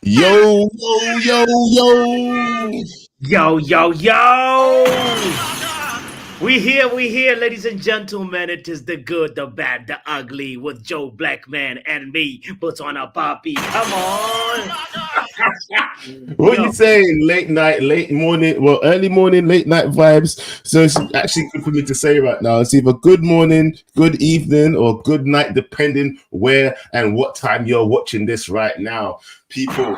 Yo, yo, yo, yo. Yo, yo, yo! We here, ladies and gentlemen. It is the good, the bad, the ugly with Joe Blackman and me. Puts on a poppy. Come on! What Yo, you saying? Late night, late morning, well, early morning, late night vibes. So it's actually good for me to say right now. It's either good morning, good evening, or good night, depending where and what time you're watching this right now. People,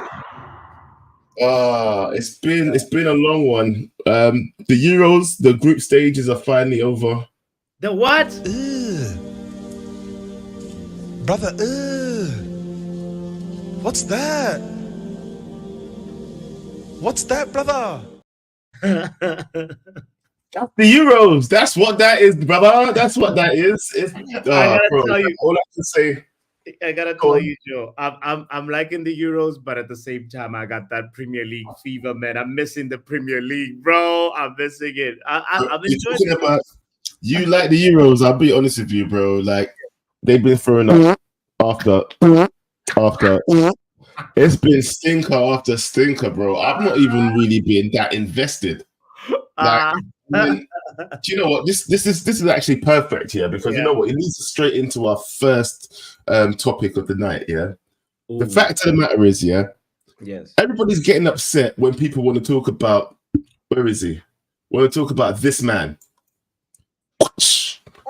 it's been a long one. The Euros, the group stages are finally over. the what? Brother, what's that? What's that, brother? That's the Euros. That's what that is, brother. That's what that is. It's I gotta bro. tell you, All I can say. I gotta Go tell on. you, Joe. I'm liking the Euros, but at the same time, I got that Premier League fever, man. I'm missing the Premier League, bro. I'm missing it. I'm You're enjoying talking the about you like the Euros. I'll be honest with you, bro. Like they've been throwing up after after. It's been stinker after stinker, bro. I've not even really been that invested. Like, uh, I mean, do you know what? This is actually perfect here because you yeah. know what? It leads us straight into our first topic of the night. Yeah. The Ooh, fact of the matter is, yeah, yes. everybody's getting upset when people want to talk about where is he? Want to talk about this man?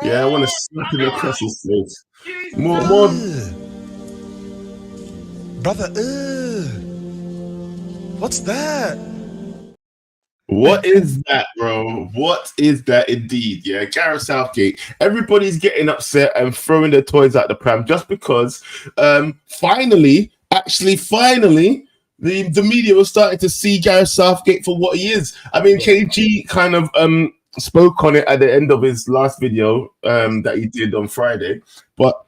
Yeah, I want to slap him across his face. More. Brother, what's that? What is that, bro? What is that indeed? Yeah, Gareth Southgate. Everybody's getting upset and throwing their toys out the pram just because finally, the media was starting to see Gareth Southgate for what he is. I mean, KG kind of spoke on it at the end of his last video that he did on Friday, but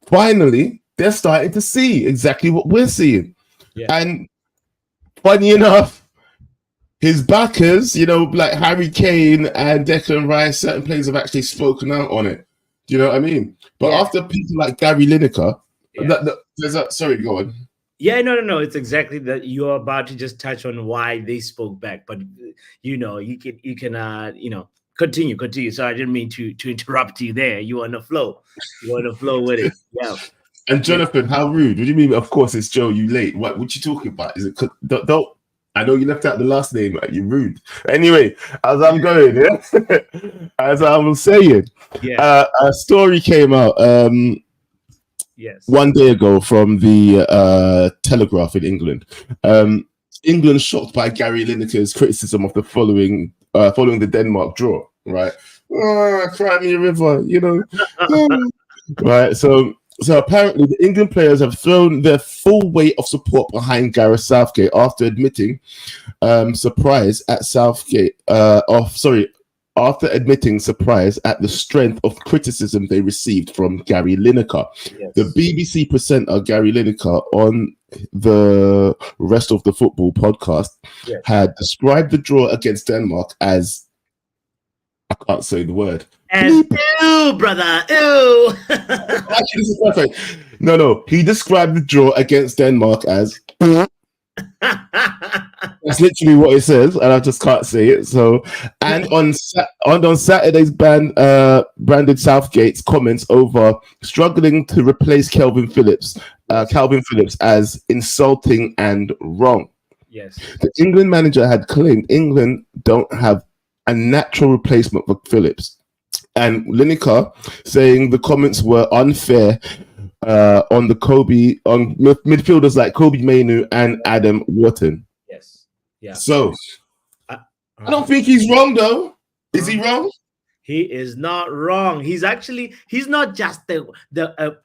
finally they're starting to see exactly what we're seeing. Yeah. And funny enough, his backers, you know, like Harry Kane and Declan Rice, certain players have actually spoken out on it. Do you know what I mean? But Yeah. after people like Gary Lineker, Yeah. sorry, go on. Yeah, no. It's exactly that you're about to just touch on why they spoke back, but you can continue. So I didn't mean to interrupt you there. You were on the flow. You were on the flow with it. Yeah. And Jonathan, how rude? What do you mean? Of course, it's Joe. You late? What you talking about? Is it? Don't. I know you left out the last name. You rude. Anyway, as I'm going, yeah, as I was saying, Yeah. a story came out Yes. one day ago from the Telegraph in England. England shocked by Gary Lineker's criticism of the following the Denmark draw. Right, Crimea River, you know, right. So apparently, the England players have thrown their full weight of support behind Gareth Southgate after admitting surprise at Southgate. After admitting surprise at the strength of criticism they received from Gary Lineker. Yes. The BBC presenter Gary Lineker on the Rest of the Football podcast had described the draw against Denmark as, I can't say the word. And ew, brother, ew. Actually, this is perfect. No. He described the draw against Denmark as. That's literally what it says, and I just can't say it. So, and on Saturday's branded Southgate's comments over struggling to replace Calvin Phillips as insulting and wrong. Yes. The England manager had claimed England don't have a natural replacement for Phillips. And Lineker saying the comments were unfair on midfielders like Kobe Mainu and Adam Wharton. Yes. Yeah. So I don't think he's wrong though. Is he wrong? He is not wrong. He's not just the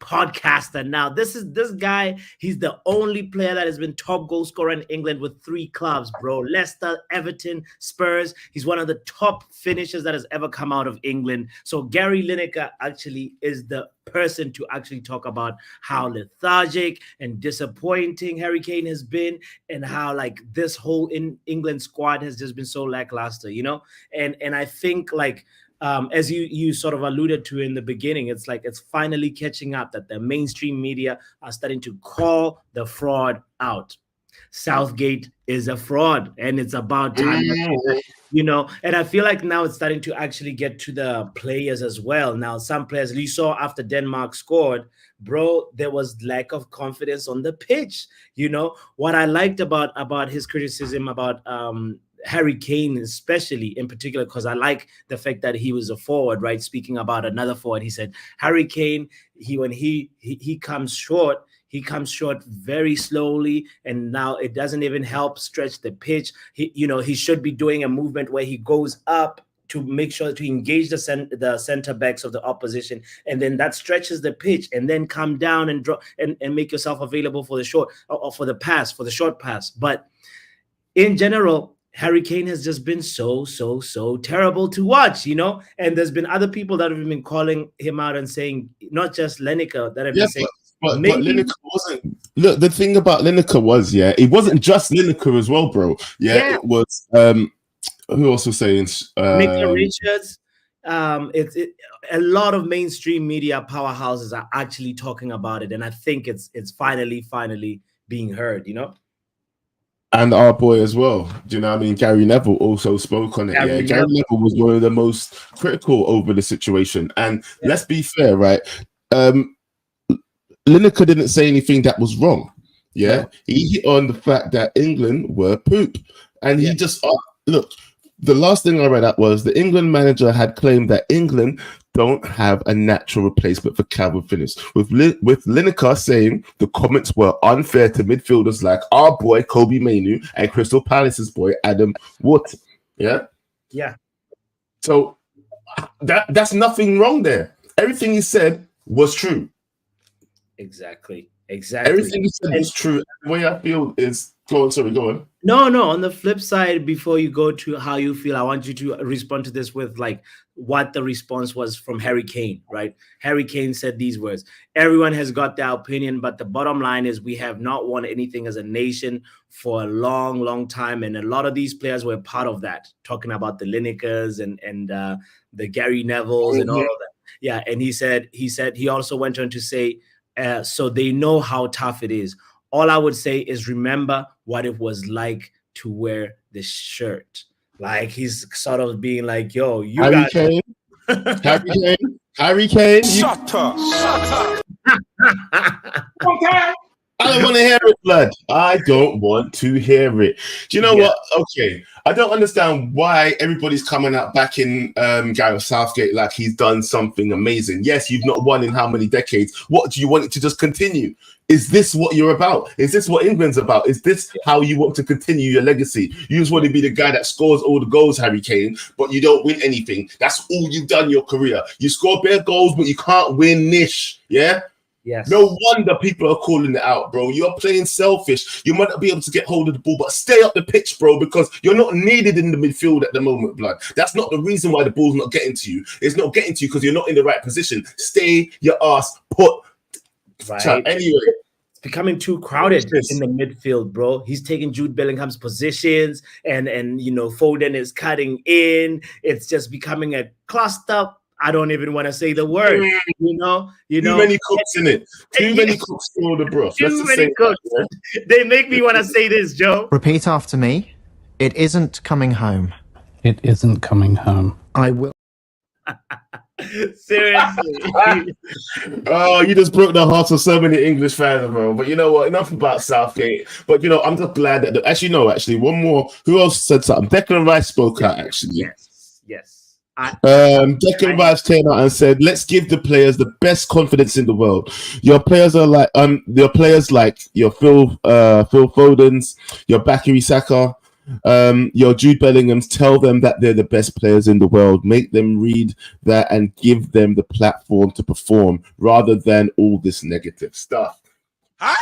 podcaster now. This guy. He's the only player that has been top goal scorer in England with 3 clubs, bro. Leicester, Everton, Spurs. He's one of the top finishers that has ever come out of England. So Gary Lineker actually is the person to actually talk about how lethargic and disappointing Harry Kane has been, and how like this whole England squad has just been so lackluster, you know. And I think like. As you sort of alluded to in the beginning, it's like it's finally catching up that the mainstream media are starting to call the fraud out. Southgate is a fraud, and it's about time. And I feel like now it's starting to actually get to the players as well. Now, some players you saw after Denmark scored, bro, there was lack of confidence on the pitch. What I liked about his criticism about Harry Kane, especially in particular, because I like the fact that he was a forward, right? Speaking about another forward, he said Harry Kane, when he comes short, he comes short very slowly, and now it doesn't even help stretch the pitch. He should be doing a movement where he goes up to make sure to engage the center backs of the opposition, and then that stretches the pitch, and then come down and drop and make yourself available for the short or for the short pass. But in general, Harry Kane has just been so terrible to watch, and there's been other people that have been calling him out and saying, not just Lineker, that have been saying. But Lineker wasn't. Look, the thing about Lineker was, it wasn't just Lineker as well, bro. It was. Who else was saying? Nicola Richards. A lot of mainstream media powerhouses are actually talking about it, and I think it's finally being heard. And our boy as well. Do you know what I mean? Gary Neville also spoke on it. Gary Neville was one of the most critical over the situation. And let's be fair, right? Lineker didn't say anything that was wrong. He hit on the fact that England were poop. And he just, look, the last thing I read out was the England manager had claimed that England don't have a natural replacement for Calvin Phillips. With Lineker saying the comments were unfair to midfielders like our boy Kobe Mainoo and Crystal Palace's boy Adam Wood. Yeah. So that's nothing wrong there. Everything he said was true. Exactly. Everything he said was true. The way I feel is go on. No. On the flip side, before you go to how you feel, I want you to respond to this with like what the response was from Harry Kane, right? Harry Kane said these words: everyone has got their opinion, but the bottom line is we have not won anything as a nation for a long time. And a lot of these players were part of that, talking about the Linekers and the Gary Nevilles and all of that. Yeah. And he also went on to say, so they know how tough it is. All I would say is remember what it was like to wear the shirt. Like he's sort of being like, yo, you Harry got Kane. Harry Kane. Shut up. Okay. I don't want to hear it, blood. I don't want to hear it. Do you know what? Okay. I don't understand why everybody's coming out back in Gareth Southgate like he's done something amazing. Yes, you've not won in how many decades? What do you want it to just continue? Is this what you're about? Is this what England's about? Is this how you want to continue your legacy? You just want to be the guy that scores all the goals, Harry Kane, but you don't win anything. That's all you've done in your career. You score bare goals, but you can't win niche. Yeah? Yes. No wonder people are calling it out, bro. You're playing selfish. You might not be able to get hold of the ball, but stay up the pitch, bro, because you're not needed in the midfield at the moment, blood. That's not the reason why the ball's not getting to you. It's not getting to you because you're not in the right position. Stay your ass put. Right. Anyway. It's becoming too crowded in the midfield, bro. He's taking Jude Bellingham's positions and Foden is cutting in. It's just becoming a cluster. I don't even want to say the word, Too many cooks in it. Too many cooks for all the broth. Too many cooks. They make me want to say this, Joe. Repeat after me. It isn't coming home. It isn't coming home. I will. Seriously. Oh, you just broke the hearts of so many English fans, bro. But you know what? Enough about Southgate. But I'm just glad that actually one more. Who else said something? Declan Rice spoke out actually. Yes. Declan Rice came out and said, "Let's give the players the best confidence in the world. Your players are like your Phil Fodens, your Bakary Saka, your Jude Bellinghams. Tell them that they're the best players in the world. Make them read that and give them the platform to perform, rather than all this negative stuff." Huh?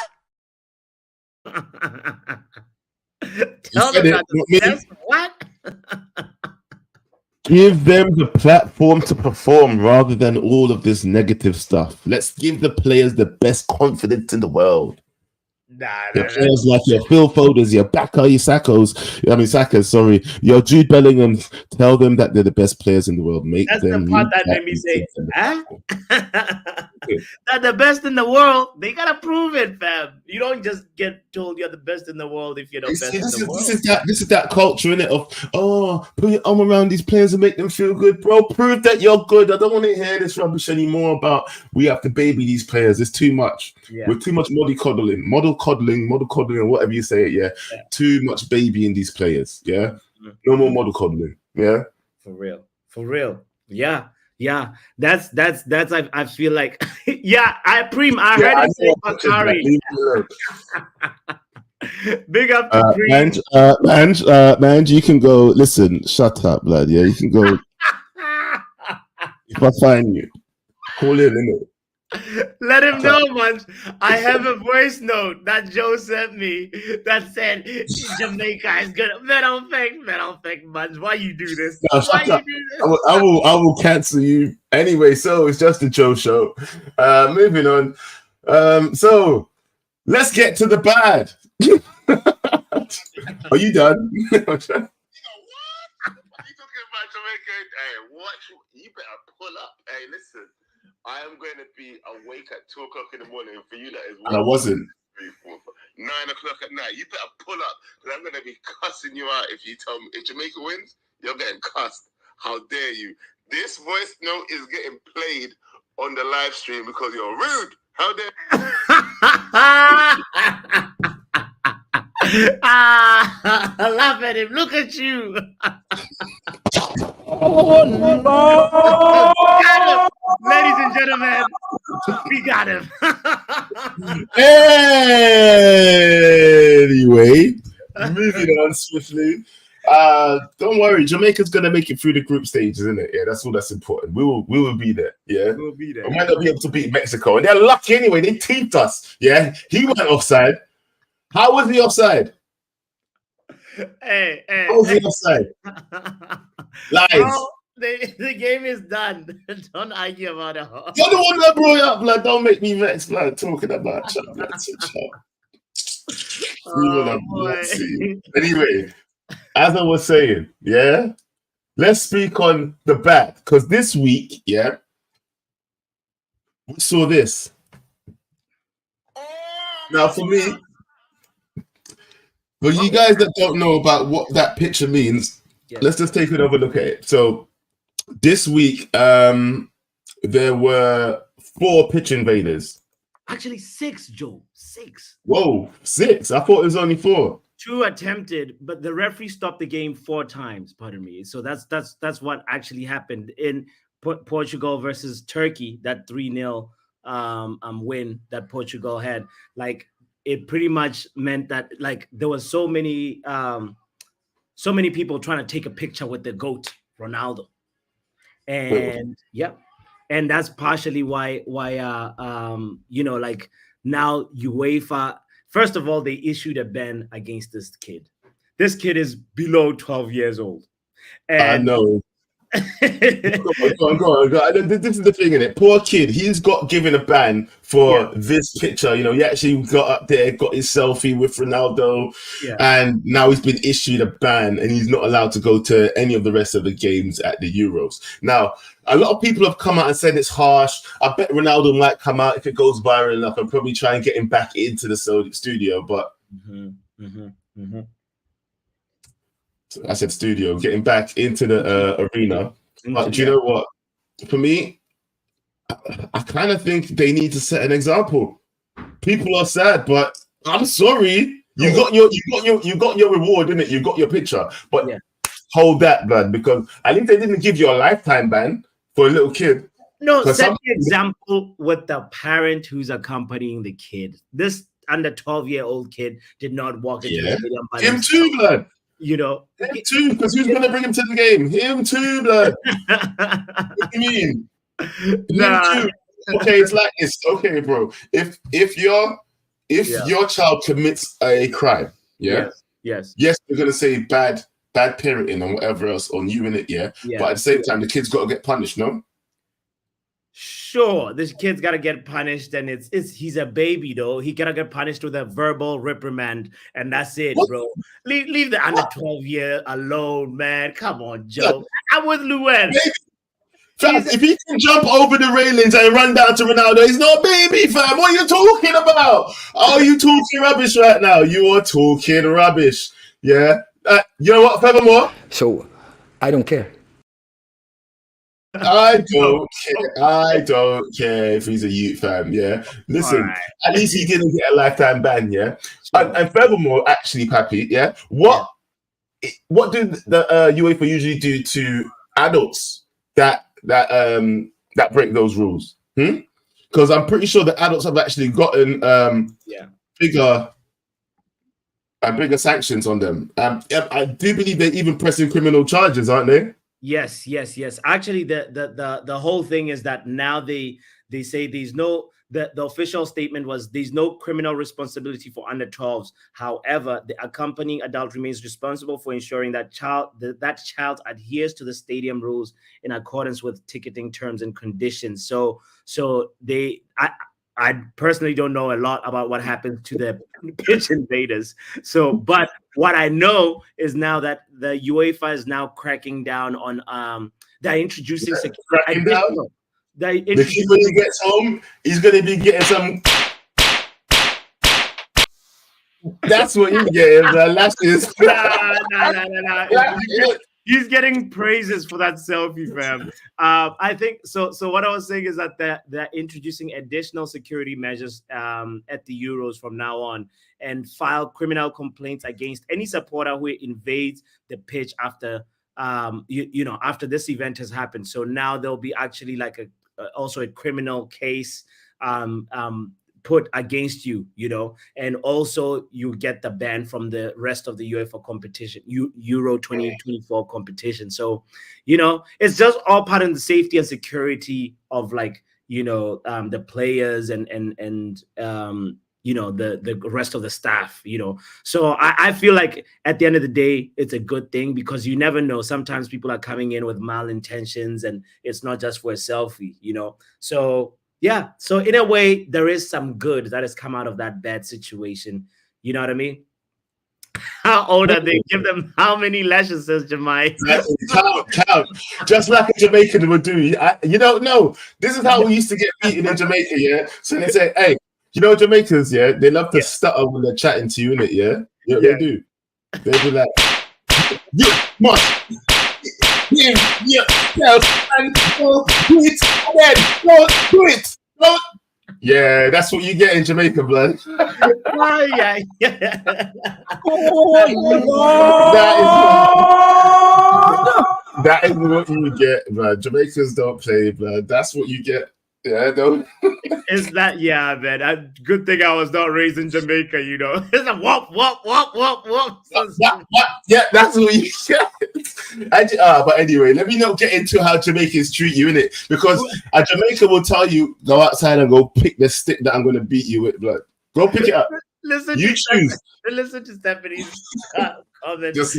Tell them that the best what? Give them the platform to perform rather than all of this negative stuff. Let's give the players the best confidence in the world. Your players like your Phil Folders, your Baka, your Sakas, sorry, your Jude Bellingham. Tell them that they're the best players in the world. Make That's them the part that made me say, huh? They're the best in the world. They gotta prove it, fam. You don't just get told you're the best in the world if you're the best in the world. This is that culture, innit? Of put your arm around these players and make them feel good, bro. Prove that you're good. I don't want to hear this rubbish anymore about we have to baby these players. It's too much. Yeah. We're too much model coddling, or whatever you say it. Yeah, too much babying these players. Yeah, no more model coddling. Yeah, for real. Yeah. That's. I feel like. Yeah, I heard him say Bakari. Big up to Preem. Man, you can go. Listen, shut up, lad. Yeah, you can go. If I find you, call in, innit? Let him know, man. I have a voice note that Joe sent me that said Jamaica is good. Man, I'm fake, man. Why you do this? No, Why you do this? I will cancel you anyway. So it's just a Joe show. Moving on. So let's get to the bad. Are you done? You know what? You talking about Jamaica? Hey, what? You better pull up. Hey, listen. I am going to be awake at 2 o'clock in the morning. For you, that is. And I wasn't. 3, 4, 5, 9 o'clock at night. You better pull up, because I'm going to be cussing you out if you tell me if Jamaica wins. You're getting cussed. How dare you? This voice note is getting played on the live stream because you're rude. How dare? Laugh at him. Look at you. Oh no! Ladies and gentlemen, we got him. Anyway, moving on swiftly. Don't worry, Jamaica's gonna make it through the group stages, isn't it? Yeah, that's all that's important. We will be there. Yeah, we'll be there. We might not be able to beat Mexico, and they're lucky anyway. They teamed us. Yeah, he went offside. How was he offside? Hey. How was he offside? Lies. Bro, the game is done. Don't argue about it. You're the one that brought it up. Like, don't make me vex. Like, talking about Anyway, as I was saying, yeah, let's speak on the bad, because this week, yeah, we saw this. Now, for me, for you guys that don't know about what that picture means, let's just take another look at it. So, this week, there were 4 pitch invaders. Actually, 6, Joe. 6. Whoa, 6. I thought it was only 4. 2 attempted, but the referee stopped the game 4 times. Pardon me. So that's what actually happened in Portugal versus Turkey. That 3-0 win that Portugal had. Like, it pretty much meant that like there was so many people trying to take a picture with the GOAT, Ronaldo. And and that's partially why like now UEFA, first of all, they issued a ban against this kid. This kid is below 12 years old. And I know. Go on. This is the thing, innit? Poor kid. He's got given a ban for this picture. You know, he actually got up there, got his selfie with Ronaldo, and now he's been issued a ban, and he's not allowed to go to any of the rest of the games at the Euros. Now, a lot of people have come out and said it's harsh. I bet Ronaldo might come out if it goes viral enough and probably try and get him back into the studio, but. I said studio, getting back into the arena. But do you know what? For me, I kind of think they need to set an example. People are sad, but I'm sorry. You got your reward, didn't it? You got your picture. But hold that, blood, because at least they didn't give you a lifetime ban for a little kid. No, set the example with the parent who's accompanying the kid. This under 12-year-old kid did not walk into the stadium by himself. Him too, blood. You know, him too, because who's going to bring him to the game? Him too, blood. What do you mean? Nah. Okay, it's like this. Okay, bro. If your child commits a crime, yes, we're going to say bad parenting and whatever else on you in it, but at the same time, the kid's got to get punished, no? Sure, this kid's gotta get punished, and it's he's a baby though. He gotta get punished with a verbal reprimand, and that's it, What? bro. Leave the under 12 year alone, man. Come on, Joe. I'm with Luen. Fam, if he can jump over the railings and run down to Ronaldo, he's not a baby, fam. What are you talking about? Oh, you talking rubbish right now? You are talking rubbish. Yeah. You know what? Furthermore, So, I don't care. I don't care. I don't care if he's a youth fan. Yeah. Listen, Alright. at least he didn't get a lifetime ban. Yeah. And furthermore, actually, Pappy. Yeah. What do the UEFA usually do to adults that break those rules? Because I'm pretty sure the adults have actually gotten bigger sanctions on them. I do believe they're even pressing criminal charges, aren't they? Yes. Actually, the whole thing is that now they say there's no the official statement was there's no criminal responsibility for under 12s. However, the accompanying adult remains responsible for ensuring that that child adheres to the stadium rules in accordance with ticketing terms and conditions. So I personally don't know a lot about what happens to the pitch invaders. So, but what I know is now that the UEFA is now cracking down on they're introducing cracking down. The kid when he gets home, he's gonna be getting some. That's what you get. The lashes. Nah. He's getting praises for that selfie, fam. I think so. So what I was saying is that they're introducing additional security measures at the Euros from now on, and file criminal complaints against any supporter who invades the pitch after after this event has happened. So now there'll be actually like also a criminal case put against you, and also you get the ban from the rest of the UEFA competition, Euro 2024 competition. So, it's just all part of the safety and security of the players and the rest of the staff, So I feel like at the end of the day, it's a good thing because you never know. Sometimes people are coming in with malintentions and it's not just for a selfie, So yeah, so in a way, there is some good that has come out of that bad situation. You know what I mean? How old are they? Give them how many lashes, says Jemai? Count. Just like a Jamaican would do. You don't know. This is how we used to get beaten in Jamaica, yeah? So they say, hey, Jamaicans, yeah? They love to stutter when they're chatting to you, innit, yeah? They do. They be like, yeah, must. Yeah, and do it again. Do it. Yeah, that's what you get in Jamaica, blood. Yeah. That is what you get, blood. Jamaicans don't play, blood. That's what you get. Yeah, no. Is that man? Good thing I was not raised in Jamaica, It's a whoop. Yeah, that's what you get. But anyway, let me not get into how Jamaicans treat you, innit? Because a Jamaican will tell you, go outside and go pick the stick that I'm going to beat you with, blood. Go pick it up. You choose. Listen to Stephanie's comment. Just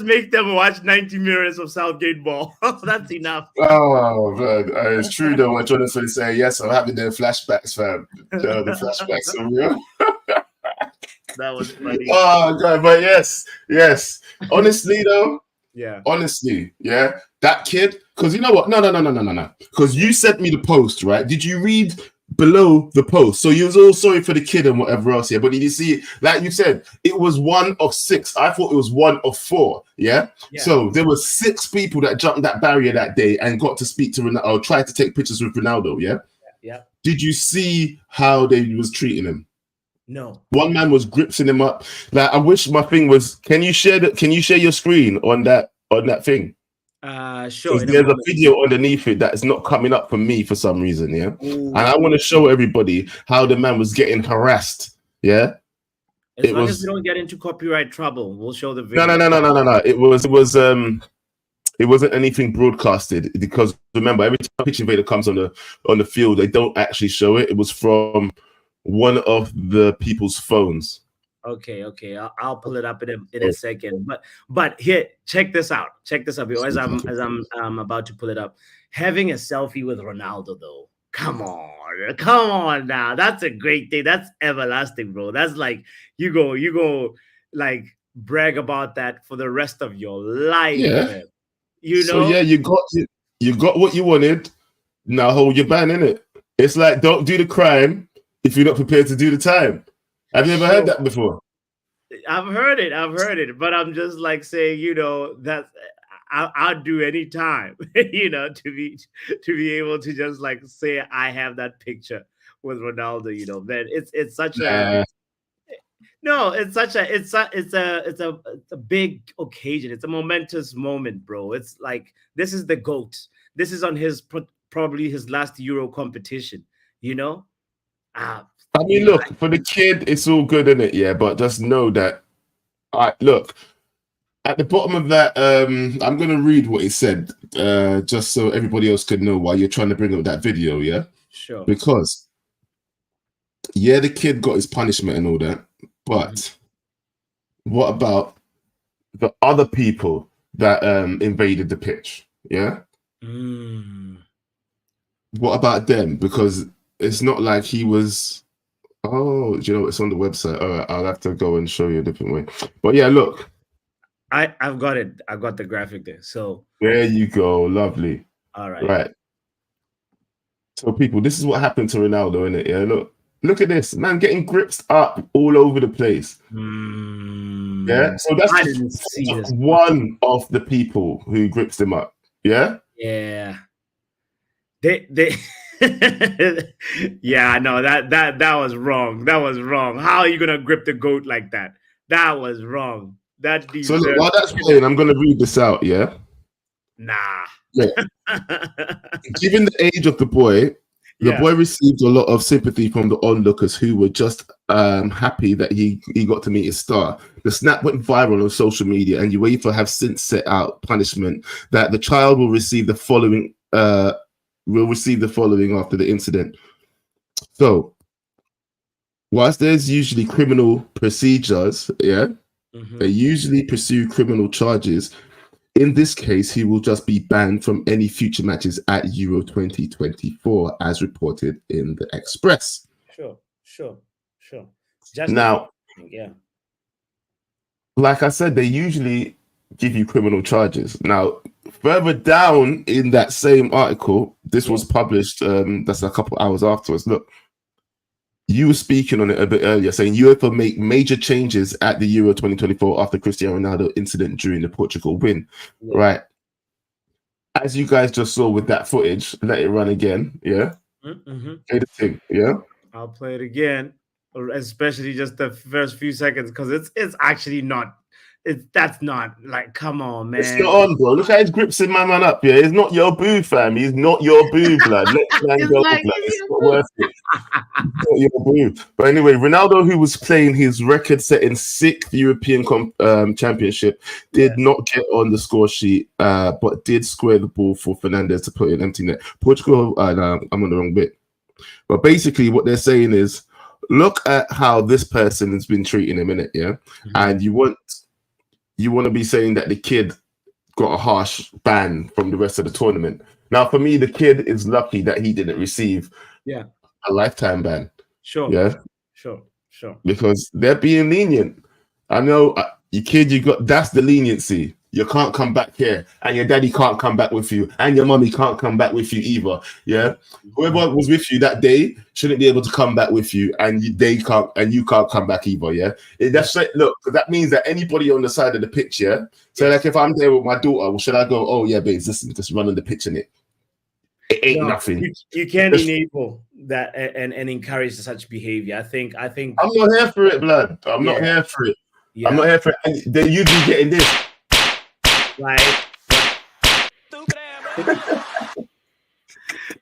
make them watch 90 minutes of Southgate ball. That's enough. Oh, man. It's true, though, what Jonathan say. Yes, I'm having the flashbacks, fam. The flashbacks are real. That was funny. Oh, God. But yes. Honestly, though. Yeah. Honestly, yeah. That kid, because you know what? No. Because you sent me the post, right? Did you read below the post? So you was all sorry for the kid and whatever else, yeah. But did you see, like you said, it was 1 of 6. I thought it was 1 of 4, yeah. So there were 6 people that jumped that barrier that day and got to speak to Ronaldo, or tried to take pictures with Ronaldo, yeah. Did you see how they was treating him? No. One man was gripsing him up. Like, I wish my thing was. Can you share your screen on that thing? Sure. There's a video underneath it that is not coming up for me for some reason, yeah. Ooh. And I want to show everybody how the man was getting harassed, yeah. As long as we don't get into copyright trouble, we'll show the video. No. It wasn't anything broadcasted because remember, every time Pitch Invader comes on the field, they don't actually show it. It was from one of the people's phones. Okay. I'll pull it up in a second. But here, check this out. As I'm about to pull it up. having a selfie with Ronaldo, though. Come on now. That's a great thing. That's everlasting, bro. That's like you go like brag about that for the rest of your life. Yeah. Man. You So know? yeah, you got what you wanted. Now hold your ban, innit? It's like don't do the crime if you're not prepared to do the time. Have you ever heard that before? I've heard it, but I'm just like saying, that I'll do any time, to be able to just like say I have that picture with Ronaldo, man. It's such a no, it's such a it's a big occasion. It's a momentous moment, bro. It's like this is the GOAT. This is on his probably his last Euro competition, I mean, look, for the kid, it's all good, isn't it? Yeah, but just know that. Look, at the bottom of that, I'm gonna read what he said, just so everybody else could know why you're trying to bring up that video. Yeah, sure. Because the kid got his punishment and all that, but what about the other people that invaded the pitch? Yeah. What about them? Because it's not like he was. Oh, it's on the website. All right, I'll have to go and show you a different way. But yeah, look. I've got it. I've got the graphic there. So there you go. Lovely. All right. Right. So people, this is what happened to Ronaldo, innit? Yeah, look at this. Man getting gripped up all over the place. Yeah. So that's just one of the people who grips him up. Yeah? Yeah. They yeah, no, that was wrong. That was wrong. How are you gonna grip the GOAT like that? That was wrong. So look, while that's playing, I'm gonna read this out, yeah? Nah. Yeah. Given the age of the boy, the boy received a lot of sympathy from the onlookers who were just happy that he got to meet his star. The snap went viral on social media, and UEFA have since set out punishment that the child will receive the following after the incident. So, whilst there's usually criminal procedures, they usually pursue criminal charges. In this case, he will just be banned from any future matches at Euro 2024, as reported in the Express. Sure. Now, like I said, they usually give you criminal charges. Now, further down in that same article, this was published, that's a couple hours afterwards. Look, you were speaking on it a bit earlier, saying UEFA make major changes at the Euro 2024 after Cristiano Ronaldo incident during the Portugal win. Right. As you guys just saw with that footage, let it run again. Yeah. Play the thing. Yeah. I'll play it again, especially just the first few seconds, because it's actually not. That's not like, come on, man. It's not on, bro. Look how his grips in my man up. Yeah, it's not your boo, fam. He's not your boo, blood. Let man go, blood. It's not worth it. It's not your boo. But anyway, Ronaldo, who was playing his record-setting 6th European Championship, did not get on the score sheet, but did square the ball for Fernandes to put in empty net. Portugal, no, I'm on the wrong bit. But basically, what they're saying is, look at how this person has been treating him, innit? Yeah, and you want to be saying that the kid got a harsh ban from the rest of the tournament. Now, for me, the kid is lucky that he didn't receive a lifetime ban. Sure. Yeah. Sure. Because they're being lenient. I know, you kid, that's the leniency. You can't come back here, and your daddy can't come back with you, and your mommy can't come back with you either. Yeah, whoever was with you that day shouldn't be able to come back with you, and they can't, and you can't come back either. Yeah, that's like, look, because that means that anybody on the side of the pitch, so like if I'm there with my daughter, well, should I go? Oh yeah, babes, listen, just run on the pitch in it. It ain't nothing. You can't enable that and encourage such behavior. I think I'm not here for it, blood. I'm not here for it. Yeah. I'm not here for it. And then you be getting this. Like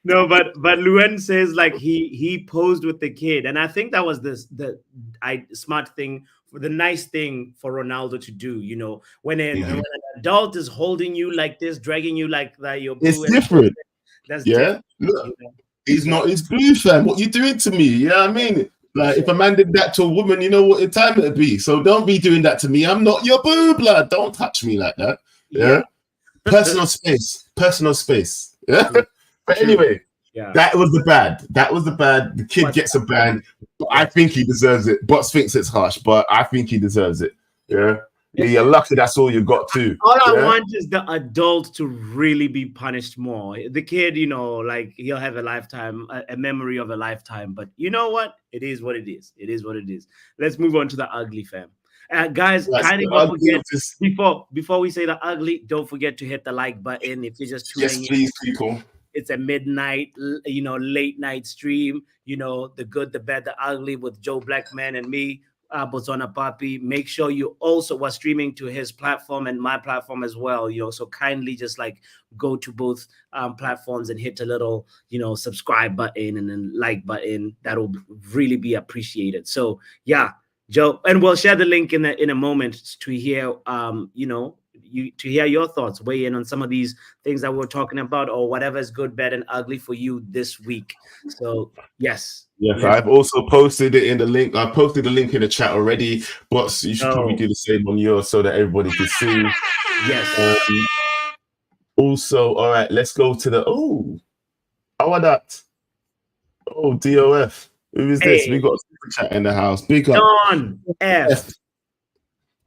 no, but Luen says like he posed with the kid, and I think that was the smart thing, the nice thing for Ronaldo to do. When an adult is holding you like this, dragging you like that, it's different. That's different. Look, he's not his blue, fam. What you doing to me? Yeah, I mean. Like, if a man did that to a woman, you know what time it'd be. So don't be doing that to me. I'm not your boo, blood. Don't touch me like that. Yeah. Personal space. Yeah. But True. anyway, Yeah. that was the bad. That was the bad. The kid What's gets a ban. But I think he deserves it. Bots thinks it's harsh, but I think he deserves it. Yeah. Yeah, you're lucky that's all you got too. All I Yeah? want is the adult to really be punished more. The kid, you know, like he'll have a lifetime, a memory of a lifetime. But you know what? It is what it is. It is what it is. Let's move on to the ugly, fam. Guys, That's kindly the don't ugly forget of this. before we say the ugly, don't forget to hit the like button if you're just tuning Yes, in. please, people. It's a midnight, you know, late night stream. You know, the good, the bad, the ugly with Joe Blackman and me, Bozona Papi. Make sure you also were streaming to his platform and my platform as well. You know, so kindly just like go to both platforms and hit a little, you know, subscribe button and then like button. That'll really be appreciated. So yeah, Joe, and we'll share the link in a moment to hear, you know, to hear your thoughts, weigh in on some of these things that we're talking about, or whatever is good, bad, and ugly for you this week. So yes, Yes, I've also posted it in the link. I posted the link in the chat already, but you should probably do the same on yours so that everybody can see. Yes. Also, all right, let's go to the how are that? Oh, DOF. Who is this? We got a super chat in the house. Big up. Don F.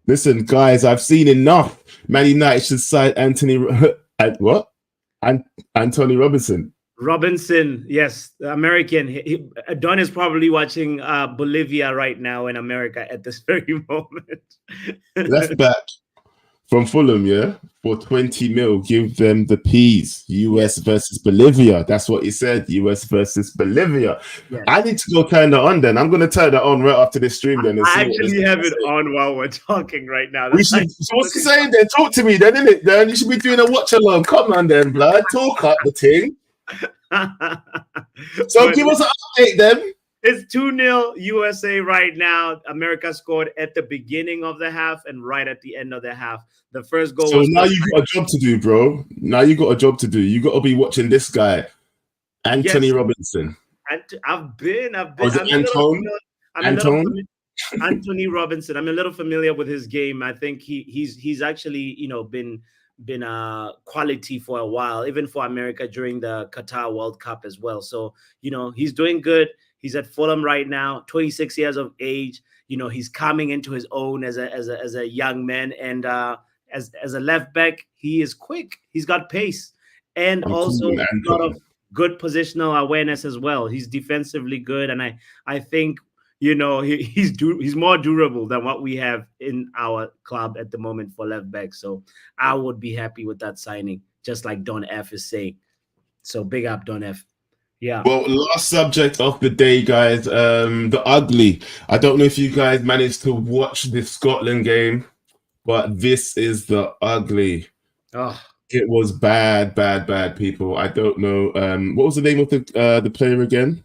Listen, guys, I've seen enough. Man United should sign Anthony. What? Anthony Robinson. Robinson, yes, the American. Don is probably watching Bolivia right now in America at this very moment. Left back from Fulham, yeah, for 20 mil. Give them the peas. US versus Bolivia. That's what he said. US versus Bolivia. Yes. I need to go turn that on then. I'm going to turn that on right after this stream then. And I actually have it on while we're talking right now. We should, so what's he saying then? Talk to me then, innit? Then you should be doing a watch along. Come on then, blood. Talk up the thing. So give us an update then. It's 2-0 USA right now. America scored at the beginning of the half and right at the end of the half. The first goal. So now you got a job to do, bro. Now you got a job to do. You got to be watching this guy, Anthony Robinson. I've been. Was it Anthony Robinson. I'm a little familiar with his game. I think he's actually, you know, been quality for a while, even for America during the Qatar World Cup as well. So, you know, he's doing good. He's at Fulham right now, 26 years of age. You know, he's coming into his own as a young man, and as a left back, he is quick. He's got pace, and also a lot of good positional awareness as well. He's defensively good, and I think, you know, he's more durable than what we have in our club at the moment for left back. So I would be happy with that signing, just like Don F is saying. So big up, Don F. Yeah. Well, last subject of the day, guys. The ugly. I don't know if you guys managed to watch the Scotland game, but this is the ugly. Oh. It was bad, people. I don't know. What was the name of the player again?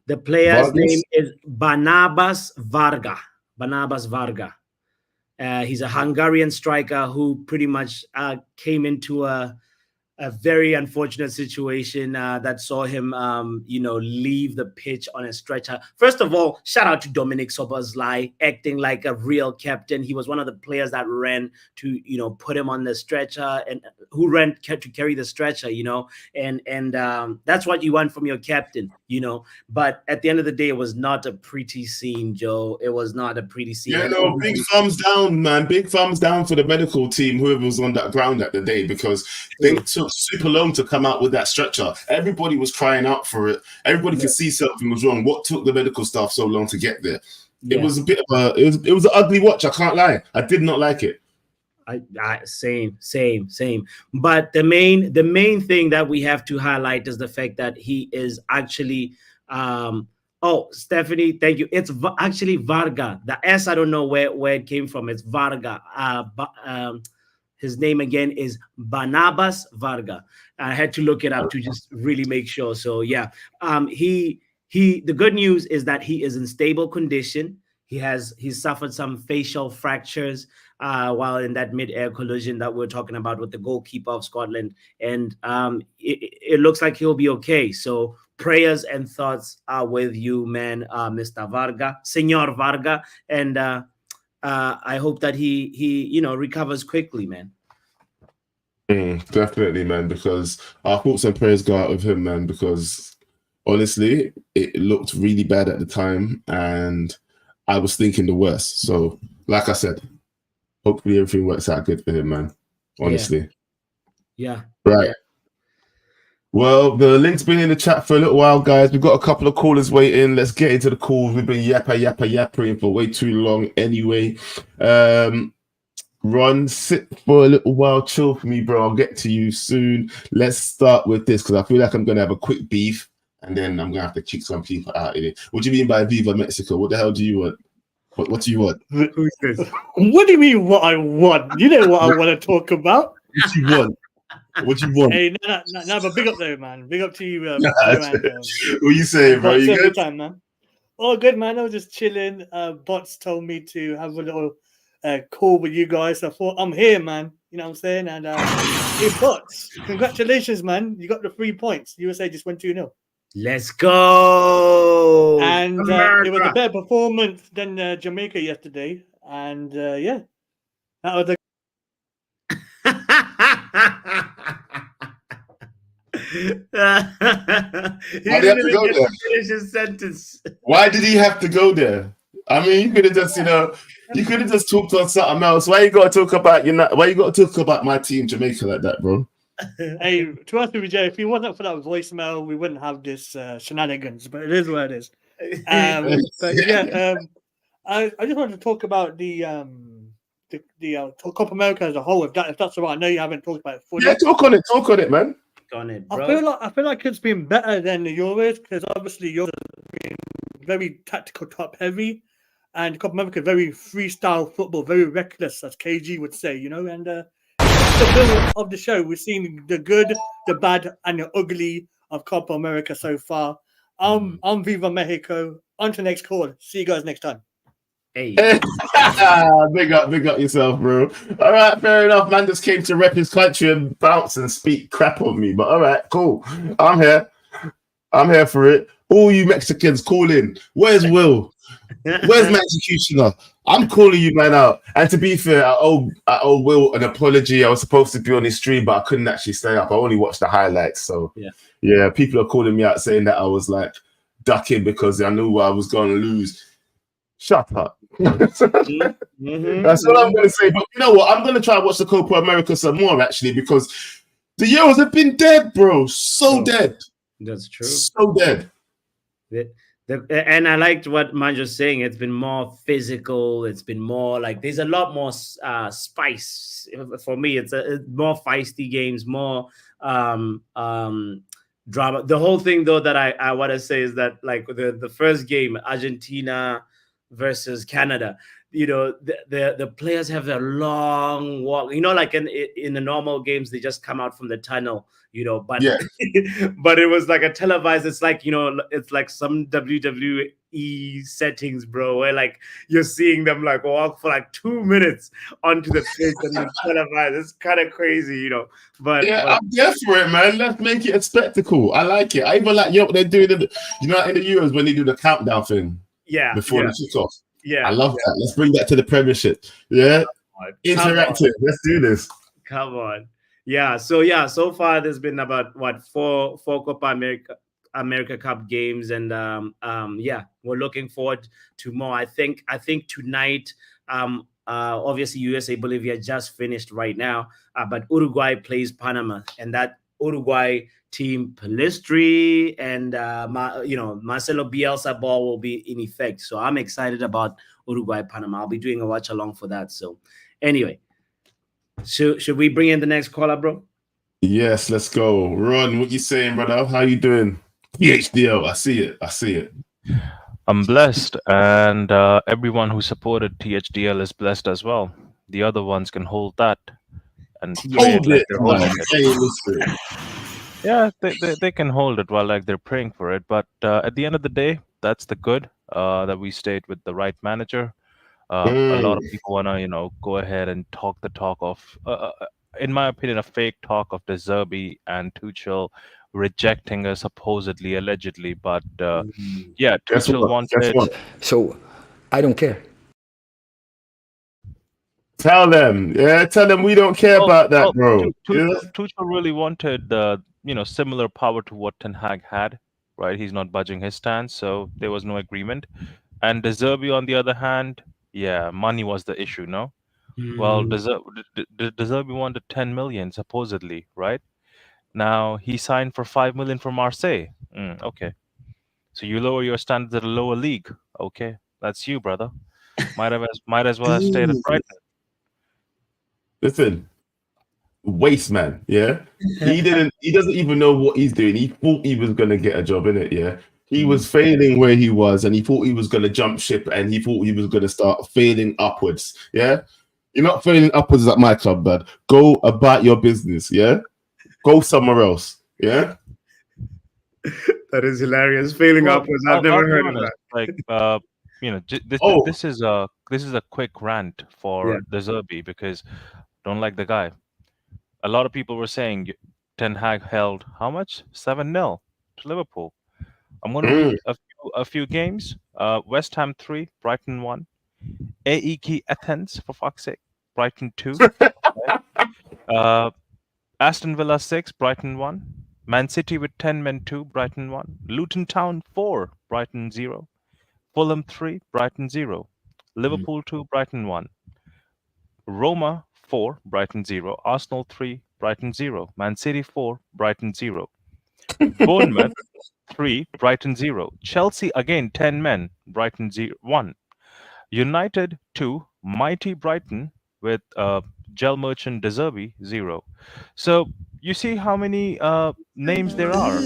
The player's name is Barnabas Varga. Barnabas Varga. He's a Hungarian striker who pretty much came into a very unfortunate situation that saw him, you know, leave the pitch on a stretcher. First of all, shout out to Dominic Szoboszlai, acting like a real captain. He was one of the players that ran to, you know, put him on the stretcher, and who ran to carry the stretcher, you know, and that's what you want from your captain, you know. But at the end of the day, it was not a pretty scene, Joe. It was not a pretty scene. Yeah, no, big thumbs down, man. Big thumbs down for the medical team, whoever was on that ground that the day, because they took super long to come out with that stretcher. Everybody was crying out for it. Everybody could see something was wrong. What took the medical staff so long to get there? It was a bit of it was an ugly watch. I can't lie. I did not like it. Same. But the main thing that we have to highlight is the fact that he is actually Stephanie, thank you. It's actually Varga. The S, I don't know where it came from. It's Varga. His name again is Barnabas Varga. I had to look it up to just really make sure. So yeah, the good news is that he is in stable condition. He's suffered some facial fractures while in that mid-air collision that we're talking about with the goalkeeper of Scotland, and it looks like he'll be okay. So prayers and thoughts are with you, man, Mr. Varga, Senor Varga, and I hope that he you know, recovers quickly, man. Definitely, man, because our thoughts and prayers go out with him, man, because honestly, it looked really bad at the time, and I was thinking the worst. So, like I said, hopefully everything works out good for him, man. Honestly. Yeah. Right. Well, the link's been in the chat for a little while, guys. We've got a couple of callers waiting. Let's get into the calls. We've been yapping for way too long anyway. Ron, sit for a little while, chill for me, bro. I'll get to you soon. Let's start with this because I feel like I'm going to have a quick beef and then I'm going to have to kick some people out of it. What do you mean by Viva Mexico? What the hell do you want? What do you want? Who's this? What do you mean what I want? You know what I want to talk about. What you want? What you want? Hey, no, but big up though, man. Big up to you. What you saying, bro? You good? Time, man. Oh, good, man. I was just chilling. Bots told me to have a little call with you guys. I thought I'm here, man. You know what I'm saying? And hey, Bots, congratulations, man. You got the 3 points. USA just went 2-0. Let's go. And it was a better performance than Jamaica yesterday. And yeah, that was a Why did he have to go there? Finish his sentence. Why did he have to go there? I mean, you could have just, you could have just talked on something else. Why you got to talk about Why you got to talk about my team, Jamaica, like that, bro? Hey, to us, Jay, if it wasn't for that voicemail, we wouldn't have this shenanigans. But it is what it is. But yeah, I just wanted to talk about the Copa America as a whole. If that's all right, I know you haven't talked about it fully. Yeah, talk on it, man. On it, bro. I feel like it's been better than the Euros because obviously Euros has been very tactical, top heavy, and Copa America very freestyle football, very reckless, as KG would say, And the middle of the show, we've seen the good, the bad, and the ugly of Copa America so far. I'm Viva Mexico. On to the next call. See you guys next time. Hey. Big up yourself, bro. All right, fair enough. Man just came to rep his country and bounce and speak crap on me. But all right, cool. I'm here for it. All you Mexicans, call in. Where's Will? Where's my executioner? I'm calling you, man, out. And to be fair, I owe Will an apology. I was supposed to be on his stream, but I couldn't actually stay up. I only watched the highlights. So yeah, people are calling me out saying that I was like ducking because I knew I was going to lose. Shut up. That's what I'm going to say. But you know what? I'm going to try and watch the Copa America some more, actually, because the Euros have been dead, bro. So dead. That's true. So dead. And I liked what Manjo's saying. It's been more physical. It's been more like there's a lot more spice. For me, it's more feisty games, more drama. The whole thing, though, that I want to say is that like the first game, Argentina versus Canada, the players have a long walk, like in the normal games, they just come out from the tunnel, but but it was like a televised, it's like, it's like some WWE settings, bro, where like you're seeing them like walk for like 2 minutes onto the pitch and then televised. It's kind of crazy, but I'm there for it, man. Let's make it a spectacle. I like it. I even like what they're doing in the Euros when they do the countdown thing. Before the kickoff. I love that. Let's bring that to the Premiership. Yeah. Interactive. Let's do this. Come on. Yeah. So far there's been about four Copa America Cup games, and we're looking forward to more. I think tonight, obviously USA Bolivia just finished right now, but Uruguay plays Panama, and that Uruguay team, Pelistri and Marcelo Bielsa ball will be in effect. So I'm excited about Uruguay Panama. I'll be doing a watch along for that. So anyway, should we bring in the next caller, bro? Yes, let's go. Ron, what you saying, brother? How you doing? THDL, I see it. I'm blessed, and everyone who supported THDL is blessed as well. The other ones can hold that and hold it. They're holding it. Yeah, they can hold it while like they're praying for it. But at the end of the day, that's the good that we stayed with the right manager. A lot of people want to, go ahead and talk the talk of, in my opinion, a fake talk of De Zerbi and Tuchel rejecting us supposedly, allegedly. But Tuchel wanted. So I don't care. Tell them, we don't care about that, bro. Yeah? Tuchel really wanted similar power to what Ten Hag had, right? He's not budging his stance, so there was no agreement. And De Zerbi, on the other hand, yeah, money was the issue, no? Well, De Zerbi wanted 10 million supposedly, right? Now he signed for 5 million for Marseille. Okay, so you lower your standards at a lower league. Okay, that's you, brother. Might as well have stayed at Brighton. Listen, waste man, yeah. He doesn't even know what he's doing. He thought he was gonna get a job in it, yeah. He was failing where he was, and he thought he was gonna jump ship, and he thought he was gonna start failing upwards. Yeah, you're not failing upwards at my club, bud. Go about your business, yeah. Go somewhere else, yeah. That is hilarious. Failing upwards. I've never heard of that. Like, this is a quick rant for De Zerbi because don't like the guy. A lot of people were saying Ten Hag held how much? 7-0 to Liverpool. I'm going to read a few games. West Ham 3, Brighton 1. AEK Athens, for fuck's sake, Brighton 2. Aston Villa 6, Brighton 1. Man City with 10 men 2, Brighton 1. Luton Town 4, Brighton 0. Fulham 3, Brighton 0. Liverpool 2, Brighton 1. Roma 4, Brighton 0. Arsenal 3, Brighton 0. Man City 4, Brighton 0. Bournemouth 3, Brighton 0. Chelsea again 10 men, Brighton 1. United 2, mighty Brighton with Gel Merchant De Zerbi 0. So you see how many names there are.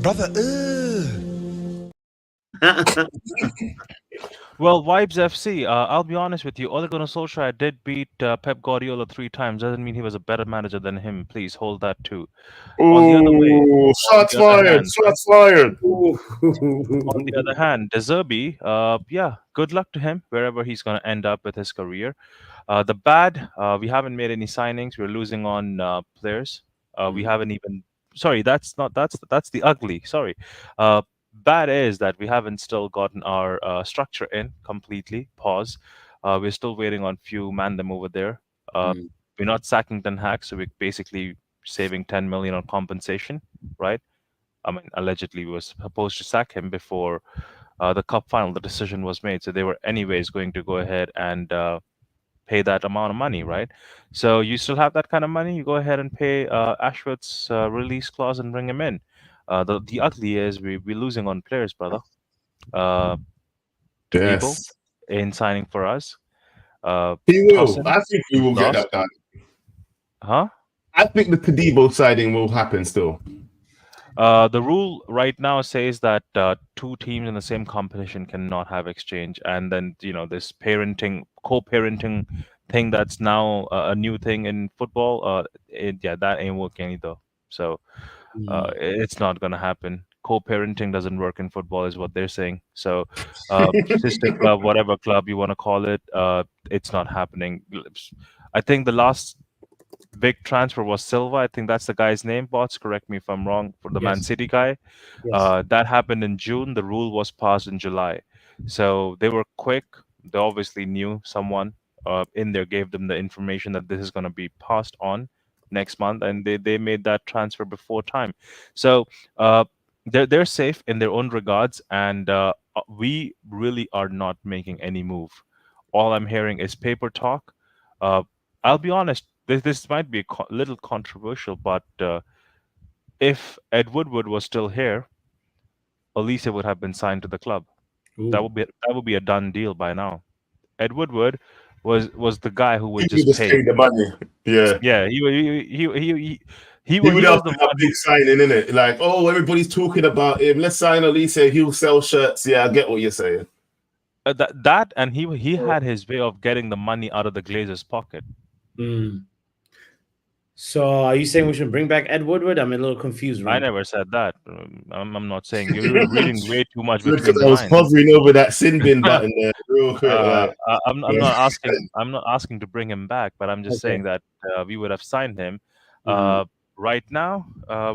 Brother, Well, Vibes FC, I'll be honest with you. Ole Gunnar Solskjaer did beat Pep Guardiola 3 times. Doesn't mean he was a better manager than him. Please hold that too. On the other way, shots fired! Shots fired! On the other hand, De Zerbi, good luck to him wherever he's going to end up with his career. The bad, we haven't made any signings. We're losing on players. We haven't even. Sorry, that's the ugly. Sorry. Bad is that we haven't still gotten our structure in completely. Pause. We're still waiting on few man them over there. We're not sacking Ten Hag, so we're basically saving 10 million on compensation, right? I mean, allegedly we were supposed to sack him before the cup final. The decision was made, so they were anyways going to go ahead and pay that amount of money, right? So you still have that kind of money. You go ahead and pay Ashworth's release clause and bring him in. The ugly is we're losing on players, brother. Yes, in signing for us. He will. I think we will get that done. Huh? I think the Todibo siding will happen still. The rule right now says that 2 teams in the same competition cannot have exchange, and then this co-parenting thing that's now a new thing in football. That ain't working either. So it's not gonna happen. Co-parenting doesn't work in football, is what they're saying. So sister club, whatever club you want to call it, it's not happening. I think the last big transfer was Silva. I think that's the guy's name. Bots, correct me if I'm wrong. For the Man City guy, that happened in June. The rule was passed in July, so they were quick. They obviously knew someone in there gave them the information that this is going to be passed on next month, and they made that transfer before time. So they're safe in their own regards, and we really are not making any move. All I'm hearing is paper talk. I'll be honest. This might be a little controversial, but if Ed Woodward was still here, Elise would have been signed to the club. Ooh. That would be a done deal by now. Ed Woodward was the guy who would He just pay the money. Yeah, yeah. He would was have the a big signing in it. Like, oh, everybody's talking about him. Let's sign Elise. He'll sell shirts. Yeah, I get what you're saying. That and he had his way of getting the money out of the Glazers' pocket. So are you saying we should bring back Ed Woodward? I'm a little confused. Right? I never said that. I'm not saying you're reading way too much between Because the I was lines. hovering over that sin bin button there real quick. I'm not asking. I'm not asking to bring him back, but I'm just saying that we would have signed him. Right now,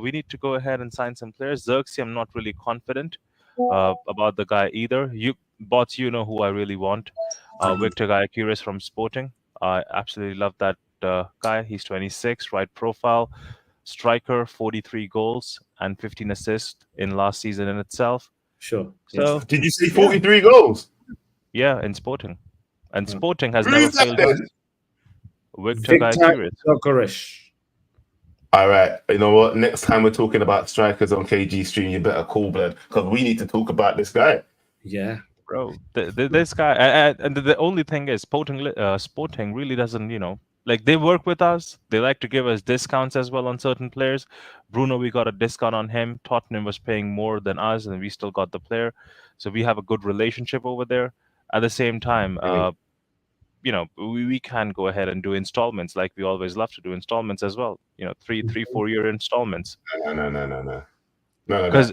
we need to go ahead and sign some players. Xerxes, I'm not really confident about the guy either. You know who I really want. Victor Gyökeres from Sporting. I absolutely love that guy. He's 26, right profile, striker, 43 goals and 15 assists in last season in itself. Sure. So Did you see 43 goals? yeah, in Sporting, and Sporting has Who never is that failed. then? Victor Gyökeres. Gyökeres. All right. You know what? Next time we're talking about strikers on KG Stream, you better call, blood, because we need to talk about this guy. Yeah. Bro, this guy, and the only thing is, Sporting really doesn't, like they work with us. They like to give us discounts as well on certain players. Bruno, we got a discount on him. Tottenham was paying more than us, and we still got the player. So we have a good relationship over there. At the same time, we can go ahead and do installments like we always love to do installments as well. 3-4 year installments. No. Because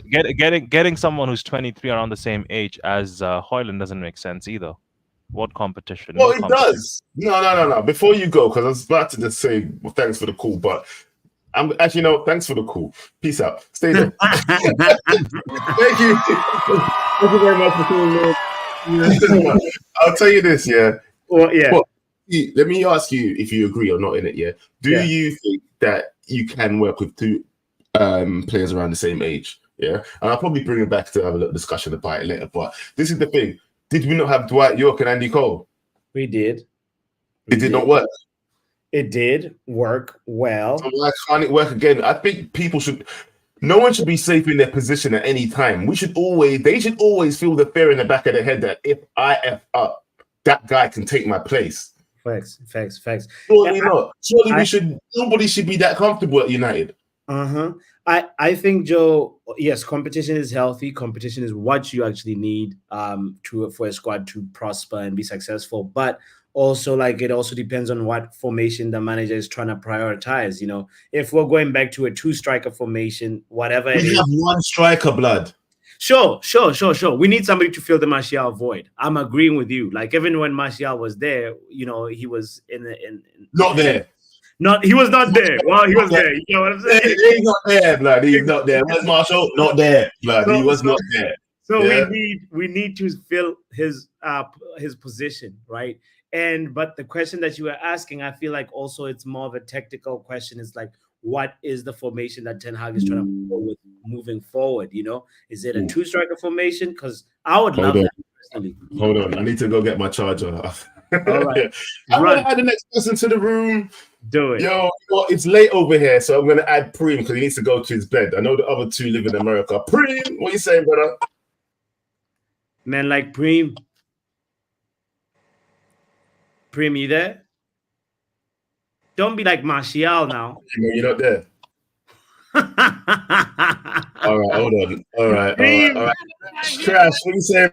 getting someone who's 23 around the same age as Højlund doesn't make sense either. What competition? Well, No it competition. does. No. Before you go, because I was about to just say thanks for the call, but I'm actually thanks for the call. Peace out. Stay there. Thank you. Thank you very much for calling. I'll tell you this, yeah. Well, yeah. Well, let me ask you if you agree or not in it, yeah. Do you think that you can work with two players around the same age? Yeah. And I'll probably bring it back to have a little discussion about it later. But this is the thing. Did we not have Dwight York and Andy Cole? We did. It did not work. It did work well. So why can't it work again? I think no one should be safe in their position at any time. They should always feel the fear in the back of their head that if I F up, that guy can take my place. Facts. Surely not. Surely nobody should be that comfortable at United. I think, Joe, yes, competition is healthy. Competition is what you actually need for a squad to prosper and be successful. But also, it also depends on what formation the manager is trying to prioritize. If we're going back to a 2-striker formation, whatever it is. We have one striker, blood. Sure. We need somebody to fill the Martial void. I'm agreeing with you. Even when Martial was there, he was not there. He was not there. Well, he was there. You know what I'm saying? He's not there, blood. He's not there. Where's Marshall? Not there, blood. He was not there. So we need to fill his position, right? But the question that you were asking, I feel like also it's more of a technical question. It's what is the formation that Ten Hag is trying to go with moving forward? Is it a 2-striker formation? Because I would love that personally. Hold on, I need to go get my charger. All right, I'm gonna add the next person to the room. Do it. Yo, it's late over here, so I'm gonna add Preem because he needs to go to his bed. I know the other two live in America. Preem, what you saying, brother? Man, Preem. Preem, you there? Don't be like Martial now. You're not there. All right, hold on. All right. Crash, what you saying?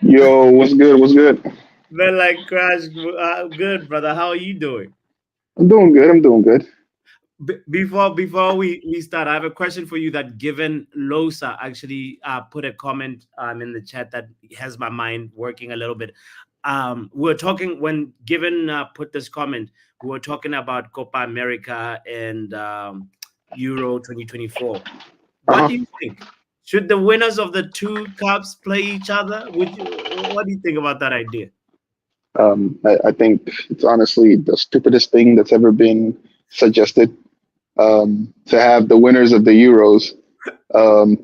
Yo, what's good? Man, Crash, good, brother. How are you doing? I'm doing good. Before we start, I have a question for you that Given Losa actually put a comment in the chat that has my mind working a little bit. We're talking when Given put this comment, we were talking about Copa America and Euro 2024. What do you think? Should the winners of the 2 cups play each other? What do you think about that idea? I think it's honestly the stupidest thing that's ever been suggested. To have the winners of the Euros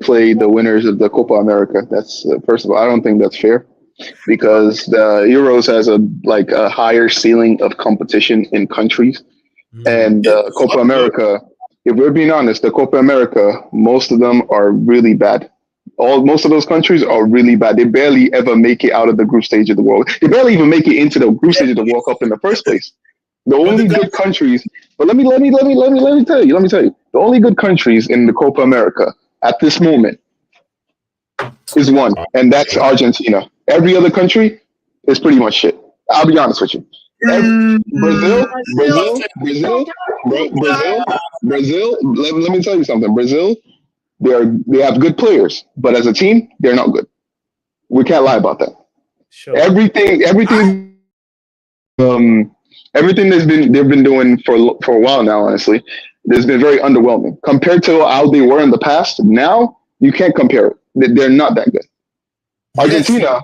play the winners of the Copa America. That's first of all, I don't think that's fair because the Euros has a higher ceiling of competition in countries, and Copa America. If we're being honest, the Copa America, most of them are really bad. Most of those countries are really bad. They barely ever make it out of the group stage of the World. They barely even make it into the group stage of the World Cup in the first place. The only good countries, but let me tell you, the only good countries in the Copa America at this moment is one, and that's Argentina. Every other country is pretty much shit. I'll be honest with you. Brazil. Let me tell you something. Brazil, they have good players, but as a team, they're not good. We can't lie about that. Sure. Everything they've been doing for a while now, honestly, has been very underwhelming compared to how they were in the past. Now you can't compare it. They're not that good. Argentina,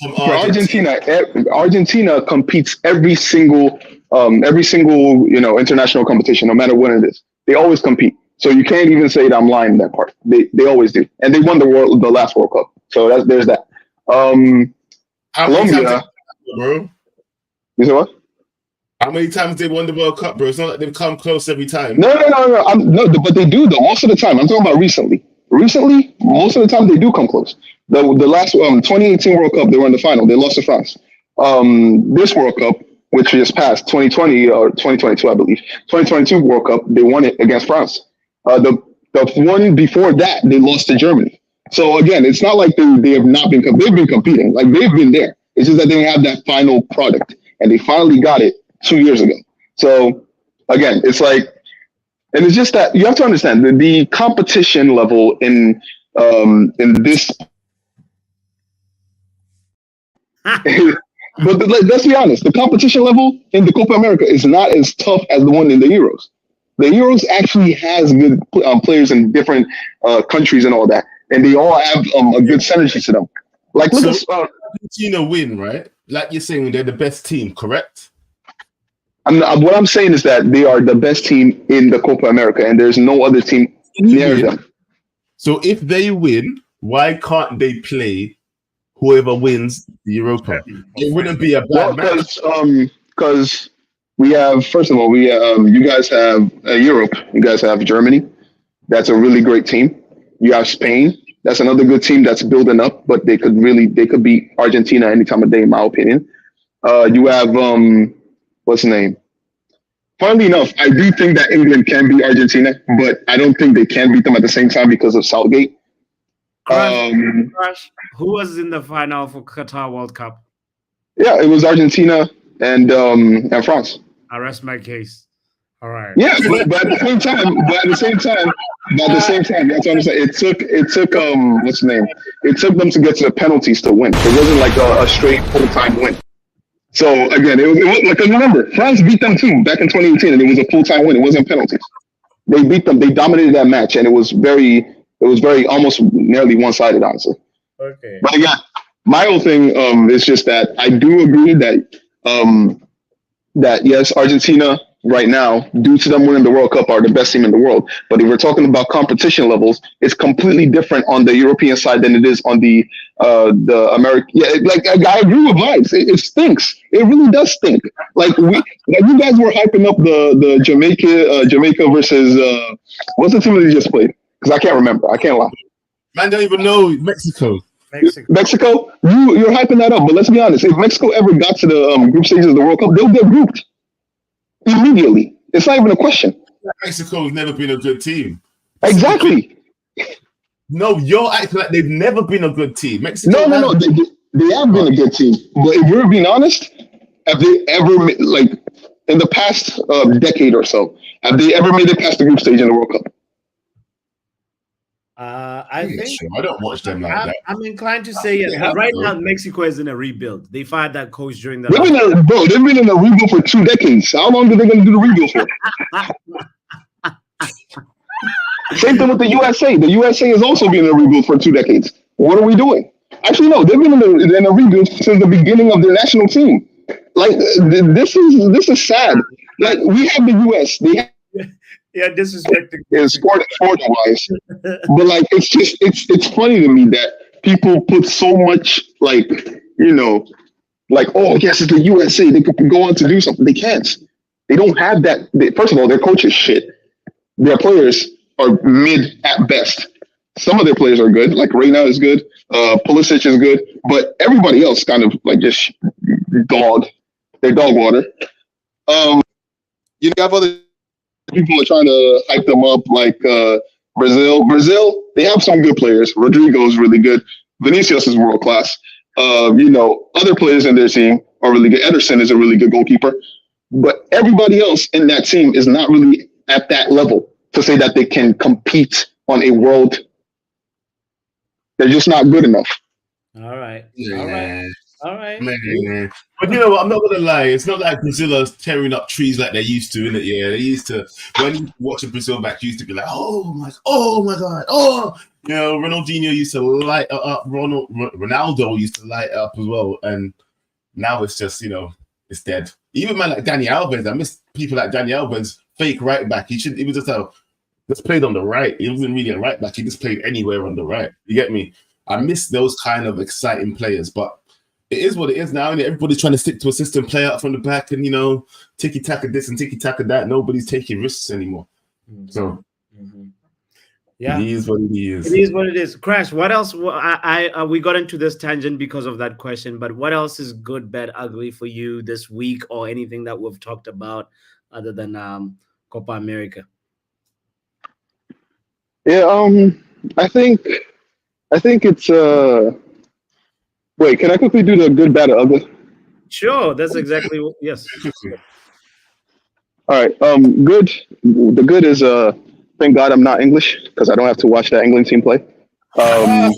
from For Argentina. Argentina competes every single international competition, no matter what it is. They always compete. So you can't even say that I'm lying in that part. They always do, and they won the last World Cup. So there's that. How many times Colombia, bro? you say what? How many times they won the World Cup, bro? It's not like they've come close every time. No. But they do though. Most of the time, I'm talking about recently. Recently, most of the time they do come close. The last 2018 World Cup, they were in the final. They lost to France. This World Cup, which just passed, 2020 or 2022, I believe, 2022 World Cup, they won it against France. The one before that, they lost to Germany. So again, it's not like they have not been. They've been competing. Like they've been there. It's just that they have that final product, and they finally got it 2 years ago. So again, it's like, and it's just that you have to understand the competition level in this. But let's be honest, the competition level in the Copa America is not as tough as the one in the Euros. The Euros actually has good players in different countries and all that, and they all have a good synergy to them. Like, look at Argentina win, right? Like you're saying, they're the best team, correct? what I'm saying is that they are the best team in the Copa America, and there's no other team near them. So if they win, why can't they play whoever wins the Europa? It wouldn't be a bad match. Because we have, first of all, you guys have Europe. You guys have Germany. That's a really great team. You have Spain. That's another good team that's building up, but they could beat Argentina any time of day, in my opinion. You have what's the name? Funnily enough, I do think that England can beat Argentina, but I don't think they can beat them at the same time because of Southgate. Who was in the final for Qatar World Cup? Yeah, it was Argentina and France. I rest my case. All right. Yeah, but at the same time, that's what I'm saying. It took what's the name? It took them to get to the penalties to win. It wasn't like a straight full-time win. So again, it was like, remember, France beat them too back in 2018, and it was a full-time win. It wasn't penalties. They beat them. They dominated that match, and it was very almost nearly one-sided, honestly. Okay. But again, my whole thing is just that I do agree that yes, Argentina right now, due to them winning the World Cup, are the best team in the world. But if we're talking about competition levels, it's completely different on the European side than it is on the American. Yeah, like I agree with vibes. It stinks. It really does stink. Like you guys were hyping up the Jamaica versus what's the team that you just played? Because I can't remember. I can't lie. Man, don't even know Mexico. Mexico, you're hyping that up. But let's be honest. If Mexico ever got to the group stages of the World Cup, they'll get grouped immediately. It's not even a question. Mexico's never been a good team. Exactly. No, you're acting like they've never been a good team. Mexico. No. They have been a good team. But if we're being honest, have they ever, like, in the past decade or so, have they ever made it past the group stage in the World Cup? I think I don't watch them like that. I'm inclined to say yes. Right now, Mexico is in a rebuild. They fired that coach during the. They've been in a rebuild for 2 decades. How long are they going to do the rebuild for? Same thing with the USA. The USA has also been in a rebuild for 2 decades. What are we doing? Actually, no. They've been in a rebuild since the beginning of their national team. Like this is sad. Like we have the US. They have. Yeah, disrespecting. Yeah, sport wise, but like it's funny to me that people put so much like oh yes, it's the USA. They could go on to do something. They can't. They don't have that. First of all, their coach is shit. Their players are mid at best. Some of their players are good. Like Reina is good. Pulisic is good, but everybody else kind of like just dog. They're dog water. You have other people are trying to hype them up, like Brazil. Brazil, they have some good players. Rodrigo is really good. Vinicius is world class. Other players in their team are really good. Ederson is a really good goalkeeper. But everybody else in that team is not really at that level to say that they can compete on a world. They're just not good enough. All right. Yeah. All right. Man, but you know what? I'm not gonna lie. It's not like Brazil are tearing up trees like they used to, innit? Yeah, they used to. When you watch a Brazil match, you used to be like, oh my god, oh. You know, Ronaldinho used to light it up. Ronaldo used to light it up as well, and now it's just it's dead. Even man like Danny Alves, I miss people like Danny Alves, fake right back. He was just played on the right. He wasn't really a right back. He just played anywhere on the right. You get me? I miss those kind of exciting players, but it is what it is now, and everybody's trying to stick to a system, play out from the back, and tiki taka this and tiki taka that. Nobody's taking risks anymore. So yeah, it is what it is. It is what it is. Crash. What else? We got into this tangent because of that question, but what else is good, bad, ugly for you this week, or anything that we've talked about other than Copa America? Yeah, I think it's Wait, can I quickly do the good, bad, or ugly? Sure, that's exactly what. Yes. All right. Good. The good is thank God I'm not English because I don't have to watch that England team play. Yeah,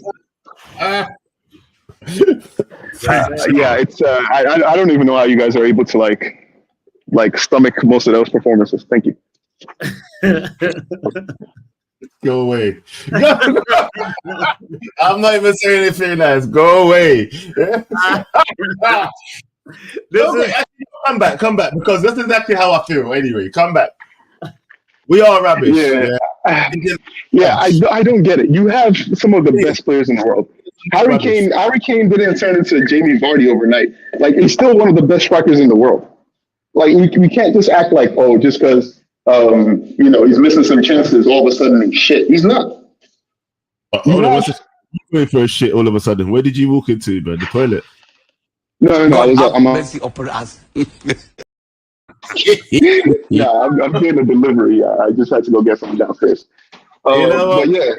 it's I don't even know how you guys are able to like stomach most of those performances. Thank you. Go away. I'm not even saying anything nice. Go away. Come back because that's exactly how I feel. Anyway, come back. We are rubbish. Yeah. I don't get it. You have some of the best players in the world. Harry Kane didn't turn into Jamie Vardy overnight. Like, he's still one of the best strikers in the world. Like, we can't just act like, just because he's missing some chances, all of a sudden he's shit. He's not. Going for a shit all of a sudden. Where did you walk into, bro? The toilet? No. I'm doing a delivery. I just had to go get something downstairs. But yeah.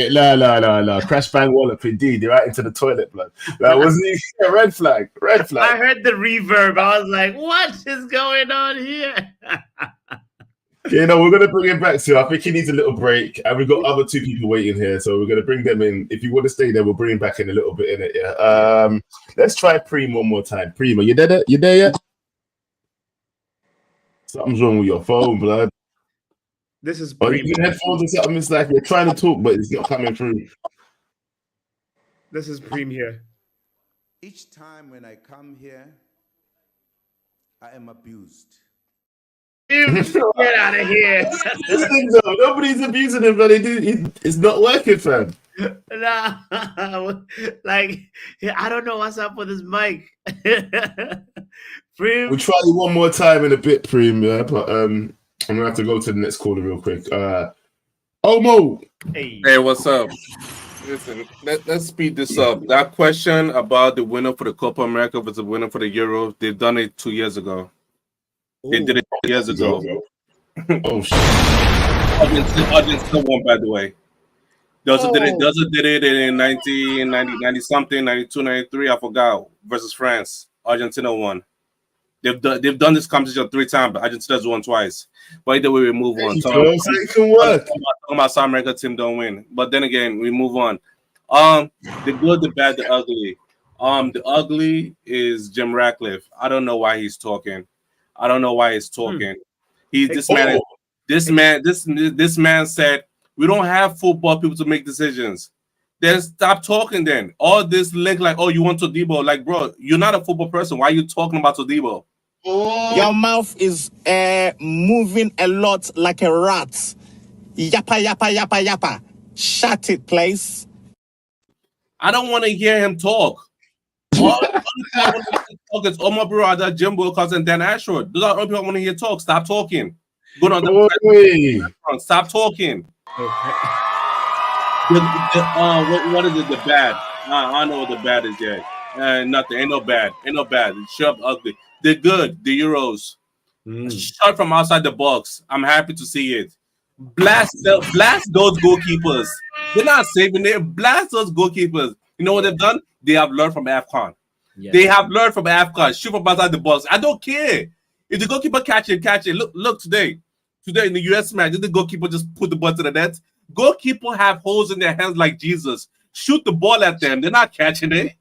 La. Crash bang wallop indeed. You're right into the toilet, blood. That wasn't a red flag. I heard the reverb. I was like, what is going on here? We're going to bring him back to. I think he needs a little break. And we've got other two people waiting here. So we're going to bring them in. If you want to stay there, we'll bring him back in a little bit, innit? Yeah. Let's try Preem one more time. Preem, you there? You there yet? Something's wrong with your phone, blood. This is Preem. You headphones or something? It's like you're trying to talk, but it's not coming through. This is Preem here. Each time when I come here, I am abused. Get out of here. Nobody's abusing him, but it's not working, fam. Nah, like, I don't know what's up with his mic. Preem. We'll try you one more time in a bit, Preem, yeah, but I'm gonna have to go to the next caller real quick. Omo. Hey, what's up? Listen, let's speed this up. That question about the winner for the Copa America versus the winner for the Euro, they've done it 2 years ago. They did it 2 years ago. Oh shit! Argentina won, by the way. They also did it in 90 something, 92, 93. I forgot. Versus France, Argentina won. They've done this competition 3 times, but Argentina's won twice. But either way, we move on. It can work. Talking about South America team don't win, but then again, we move on. The good, the bad, the ugly. The ugly is Jim Ratcliffe. I don't know why he's talking. This man said we don't have football people to make decisions. Then stop talking. Then all this link like, oh, you want Todibo? Like, bro, you're not a football person. Why are you talking about Todibo? Your mouth is moving a lot like a rat. Yappa, yappa, yappa, yappa. Shut it, please. I don't want to hear him talk. All I want to talk is Omar Burada, Jim Wilcox, and Dan Ashford. Those are all people I want to hear talk. Stop talking. Go on the stop talking. What is it? The bad? I don't know what the bad is yet. Nothing. Ain't no bad. Shut up, ugly. They're good. The Euros. Shot from outside the box. I'm happy to see it. Blast those goalkeepers. They're not saving it. Blast those goalkeepers. You know what they've done? They have learned from AFCON. Yeah. They have learned from AFCON. Shoot from outside the box. I don't care. If the goalkeeper catch it. Look today in the US match, did the goalkeeper just put the ball to the net? Goalkeeper have holes in their hands like Jesus. Shoot the ball at them. They're not catching it.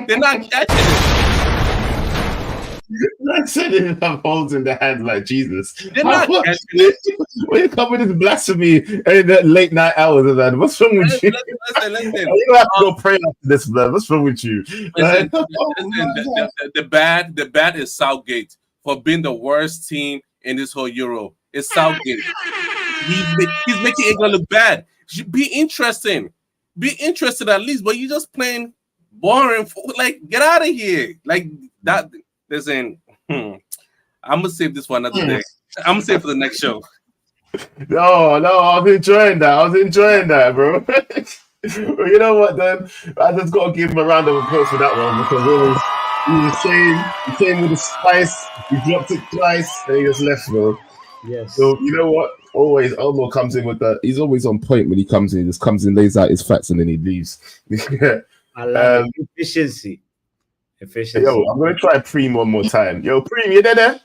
They're not catching it. I said it have holes in their hands like Jesus. They're not catching it. When you come with this blasphemy in the late night hours, man, what's wrong with you? Listen. You don't have to go pray after this, man. What's wrong with you? Listen, the bad is Southgate for being the worst team in this whole Euro. It's Southgate. He's making England look bad. Be interesting. Be interested at least, but you just playing boring. Like, get out of here. Like that. Listen, I'm gonna save this for another day. I'm gonna save it for the next show. No, I was enjoying that, bro. But you know what, then? I just got to give him a round of applause for that one because he came with the spice, he dropped it twice, and he just left, bro. Yes. So, you know what? Always, Elmo comes in with that. He's always on point when he comes in. He just comes in, lays out his facts, and then he leaves. I love efficiency. Yo, I'm going to try Preem one more time. Yo, Preem, you there?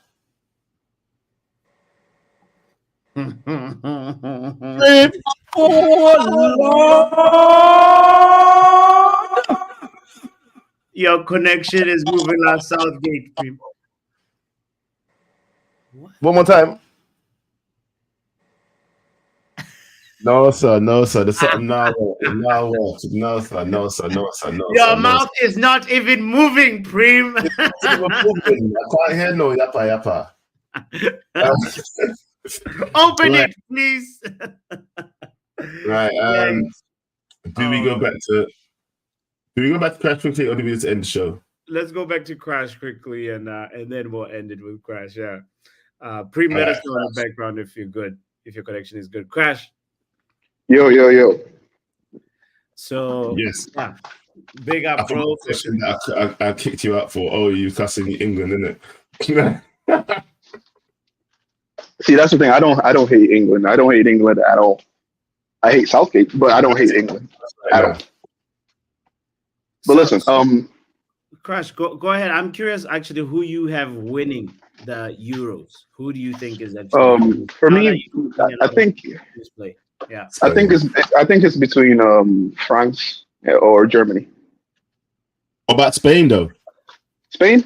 Your connection is moving on Southgate. One more time. No, sir. There's something now. No, sir. Your mouth is not even moving, Preem. I can't hear no yappa. Open it, please. Right. Do we go back to Crash quickly, or do we just end the show? Let's go back to Crash quickly, and then we'll end it with Crash. Yeah. Preem, let us know in the background if you're good, if your connection is good. Crash. Yo. So yes, big up, bro. I kicked you out for. Oh, you cussing England, innit? See, that's the thing. I don't hate England. I don't hate England at all. I hate Southgate, but I don't hate England at all. But listen, Crash, go ahead. I'm curious, actually, who you have winning the Euros. Who do you think is actually? For me, I think. Yeah, I think it's between France or Germany. What about Spain though? Spain,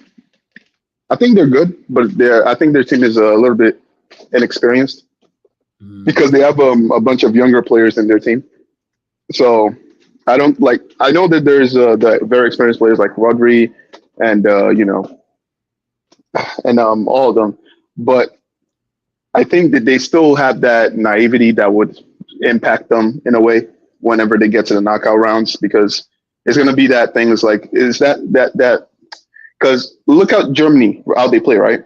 I think they're good, but I think their team is a little bit inexperienced because they have a bunch of younger players in their team. So I know that there's the very experienced players like Rodri and all of them, but I think that they still have that naivety that would impact them in a way whenever they get to the knockout rounds, because it's going to be that thing. It's like, is that because look at Germany, how they play, right?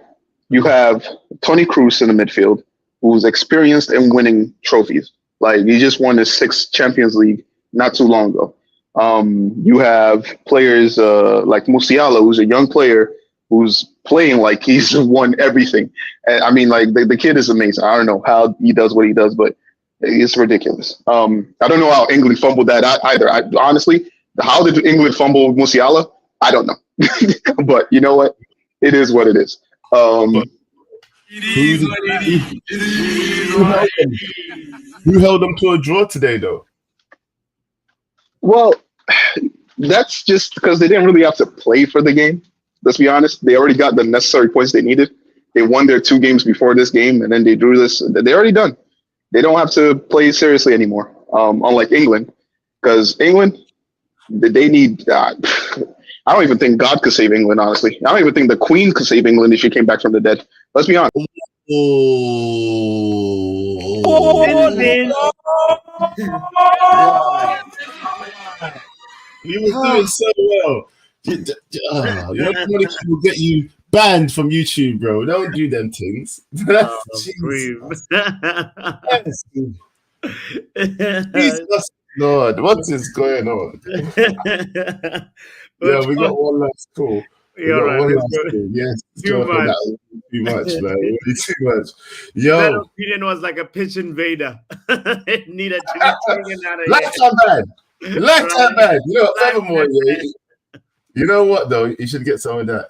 You have Toni Kroos in the midfield, who's experienced in winning trophies. Like, he just won his 6th Champions League not too long ago. You have players like Musiala, who's a young player who's playing like he's won everything. And I mean, like, the kid is amazing. I don't know how he does what he does, but it's ridiculous. I don't know how England fumbled that either. Honestly, how did England fumble Musiala? I don't know. But you know what? It is what it is. Who held them to a draw today, though? Well, that's just because they didn't really have to play for the game. Let's be honest. They already got the necessary points they needed. They won their 2 games before this game, and then they drew this. They're already done. They don't have to play seriously anymore, unlike England. Because England, they need... I don't even think God could save England, honestly. I don't even think the Queen could save England if she came back from the dead. Let's be honest. You were doing so well. Your community will get you banned from YouTube, bro. Don't do them things. Jesus Lord, what is going on? Yeah, we got one last call. Yes, too much. Too much, man. Really too much. Yo, that opinion was like a pitch invader. It needed to be taken out of Lifetime ban. Lifetime ban. You know, furthermore, you know what though? You should get some of that.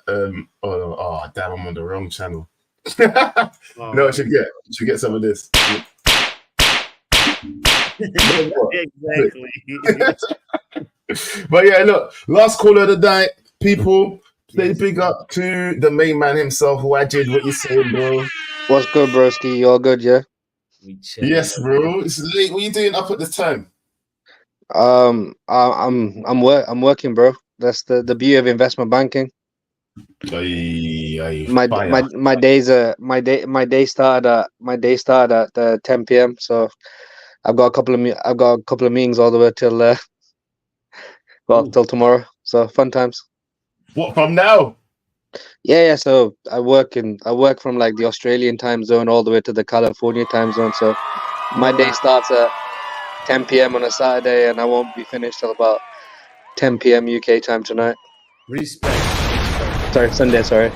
Oh damn, I'm on the wrong channel. No, you should get some of this. Exactly. But yeah, look, last caller of the night, people. Say big up to the main man himself, Wajid. What you saying, bro? What's good, broski? You all good, yeah? Yes, bro. It's late. What you doing up at this time? I'm working, bro. That's the beauty of investment banking. My day started at 10 p.m. So I've got a couple of meetings all the way till till tomorrow. So fun times. What from now? Yeah. So I work from like the Australian time zone all the way to the California time zone. So my day starts at 10 p.m. on a Saturday, and I won't be finished till about 10 p.m. UK time tonight. Respect. Sorry, Sunday. Sorry.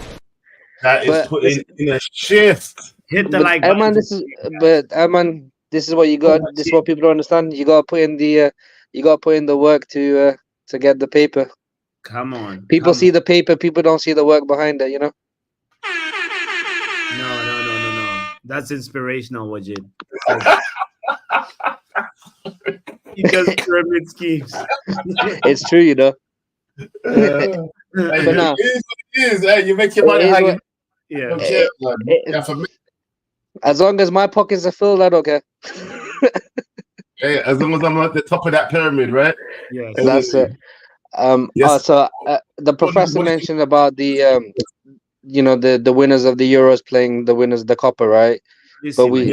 That is putting in a shift. Hit the like button. Man, this is what you got. This is what people don't understand. You gotta put in the work to get the paper. Come on. People see the paper. People don't see the work behind it. You know. No. That's inspirational, Wajid. He does pyramid schemes. It's true, you know. But no, it is. Hey, you make your money how you. Yeah. For me. As long as my pockets are filled, I don't care. Hey, as long as I'm at the top of that pyramid, right? Yes. That's it. The professor mentioned about the the winners of the Euros playing the winners of the Coppa, right? But we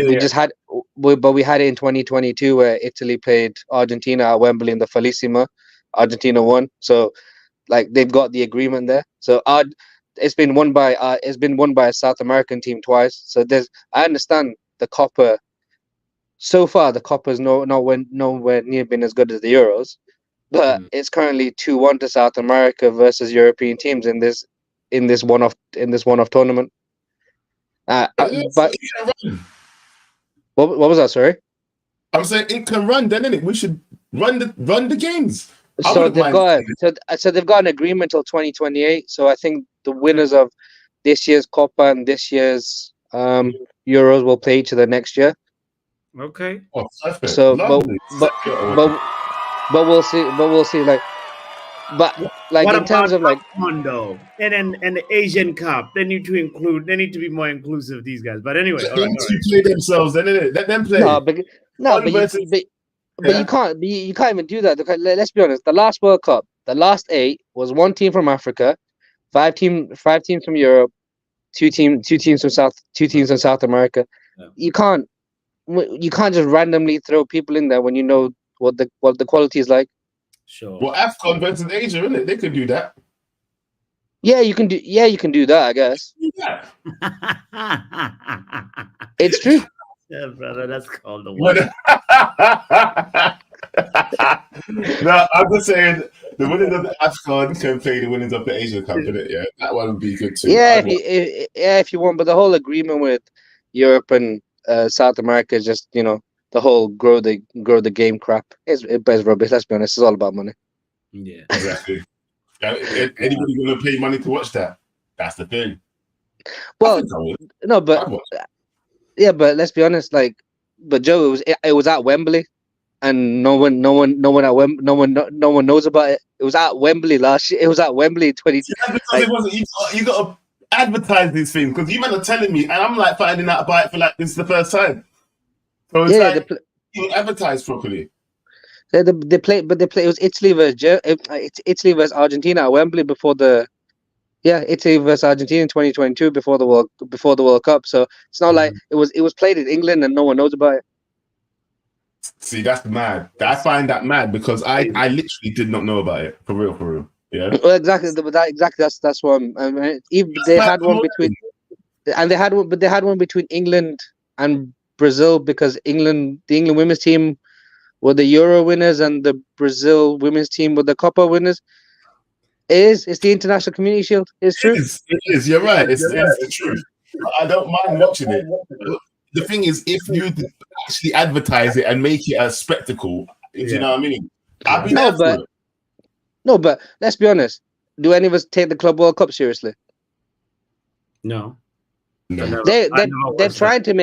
had it in 2022 where Italy played Argentina at Wembley in the Felicima. Argentina won, so like they've got the agreement there. So it's been won by a South American team twice. So I understand the Coppa. So far, the Coppa is nowhere near been as good as the Euros, but it's currently 2-1 to South America versus European teams in this one-off tournament. But what was that? Sorry, I'm saying it can run. Then innit? We should run the games. So they've got an agreement till 2028. So I think the winners of this year's Coppa and this year's Euros will play each other next year. Okay. Oh, perfect. So, but we'll see. Like in terms of like Mondo and the Asian Cup, they need to be more inclusive. These guys, but anyway, let them play themselves. Then let them play. But you can't even do that. Let's be honest. The last World Cup, the last 8 was 1 team from Africa, 5 teams from Europe, 2 teams from South America. Yeah. You can't just randomly throw people in there when you know what the quality is like. Sure. Well, AFCON versus Asia, isn't it? They could do that. Yeah, you can do that, I guess. Yeah. It's true. Yeah, brother, that's called the one. No, I'm just saying the winners of the AFCON can play the winners of the Asian Cup, innit? Yeah, that one would be good too. Yeah, if you want, but the whole agreement with Europe and South America is just the whole grow the game crap. It's rubbish. Let's be honest. It's all about money. Yeah, exactly. Anybody going to pay money to watch that? That's the thing. Well, no, but yeah, but let's be honest. But Joe, it was at Wembley, and no one knows about it. It was at Wembley last year. It was at Wembley 20. Yeah, because it wasn't. You got to advertise these things because you men are telling me, and I'm like finding out about it for this is the first time. So it's you advertise properly. They play. It was Italy versus Argentina at Wembley before Italy versus Argentina in 2022 before the World Cup. So it's not like it was played in England and no one knows about it. See, that's mad. I find that mad because I literally did not know about it for real. Yeah. Well, exactly. That's what they had one between England and Brazil because the England women's team were the Euro winners and the Brazil women's team were the Copa winners. It's the International Community Shield. It's true. It is. You're right. It's true. I don't mind watching it. The thing is, if you actually advertise it and make it a spectacle, if you know what I mean, I'd be there for it. No, but let's be honest. Do any of us take the Club World Cup seriously? No. They're trying to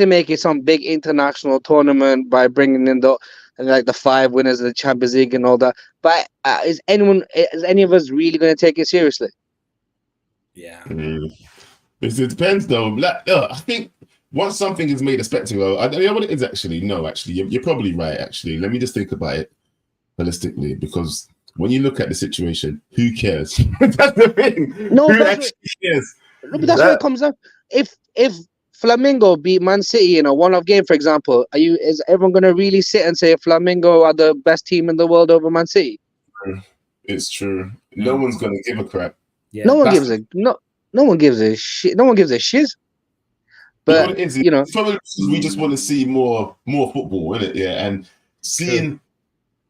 make it some big international tournament by bringing in and like the 5 winners of the Champions League and all that. But is any of us really going to take it seriously? Yeah. It depends, though. Like, I think once something is made a spectacle, I don't know what it is actually. No, actually, you're probably right. Actually, let me just think about it holistically, because when you look at the situation, who cares? That's the thing. No, who actually cares? But that's what it comes down. If Flamengo beat Man City in a one-off game, for example, is everyone going to really sit and say Flamengo are the best team in the world over Man City? It's true. No one's going to give a crap. Yeah. No one gives a shit. No one gives a shiz. But it's probably because we just want to see more football, isn't it? Yeah, and seeing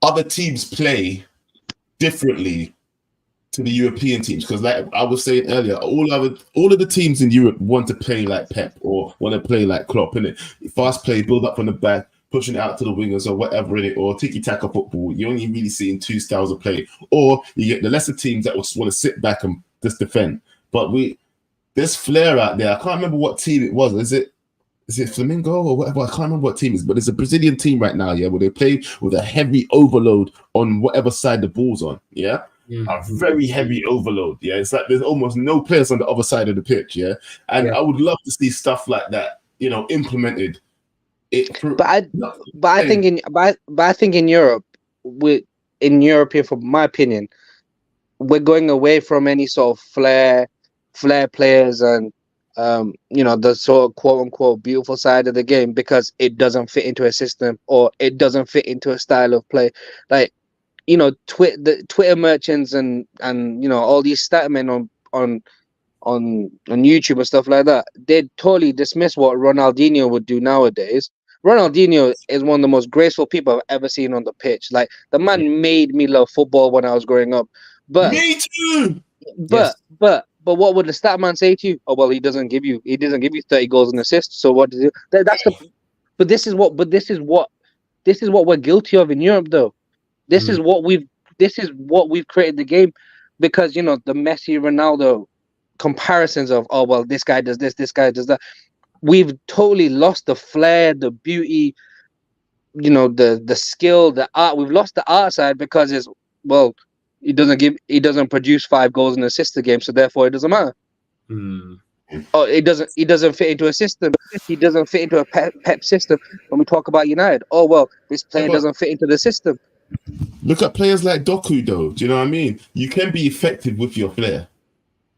other teams play differently to the European teams, because like I was saying earlier, all of the teams in Europe want to play like Pep or want to play like Klopp, innit? Fast play, build up from the back, pushing it out to the wingers or whatever, innit? Or tiki-taka football. You're only really seeing 2 styles of play. Or you get the lesser teams that just want to sit back and just defend. But there's flair out there. I can't remember what team it was. Is it Flamengo or whatever? I can't remember what team it is, but it's a Brazilian team right now, yeah, where they play with a heavy overload on whatever side the ball's on, yeah? A very heavy overload, yeah? It's like there's almost no players on the other side of the pitch, yeah? And I would love to see stuff like that, implemented. I think in Europe, in Europe, from my opinion, we're going away from any sort of flair players and the sort of quote unquote beautiful side of the game, because it doesn't fit into a system or it doesn't fit into a style of play. Like, the Twitter merchants and all these stat men on YouTube and stuff like that, they totally dismiss what Ronaldinho would do nowadays. Ronaldinho is one of the most graceful people I've ever seen on the pitch. Like, the man made me love football when I was growing up. But me too. But what would the stat man say to you? Oh well, he doesn't give you 30 goals and assists. So what do you do? But this is what we're guilty of in Europe, though. This is what we've created the game, because the Messi, Ronaldo comparisons of, oh well, this guy does this guy does that. We've totally lost the flair, the beauty, the skill, the art. We've lost the art side because he doesn't produce 5 goals and assists a game, so therefore it doesn't matter. Or he doesn't fit into a system. He doesn't fit into a Pep system. When we talk about United, oh well, this player doesn't fit into the system. Look at players like Doku, though. Do you know what I mean? You can be effective with your flair,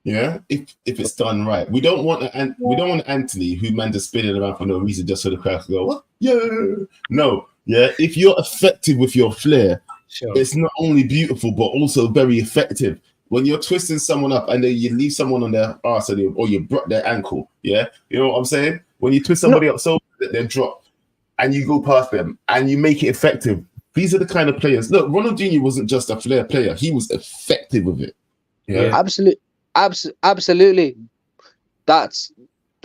yeah, if it's done right. We don't want Anthony, who man just spinning around for no reason, just so the crowd can go, what? Yeah, no, yeah. If you're effective with your flair, it's not only beautiful but also very effective. When you're twisting someone up and then you leave someone on their arse or you broke their ankle, yeah, you know what I'm saying? When you twist somebody up so that they drop and you go past them and you make it effective. These are the kind of players. Look, Ronaldinho wasn't just a flair player; he was effective with it. Yeah, absolutely. That's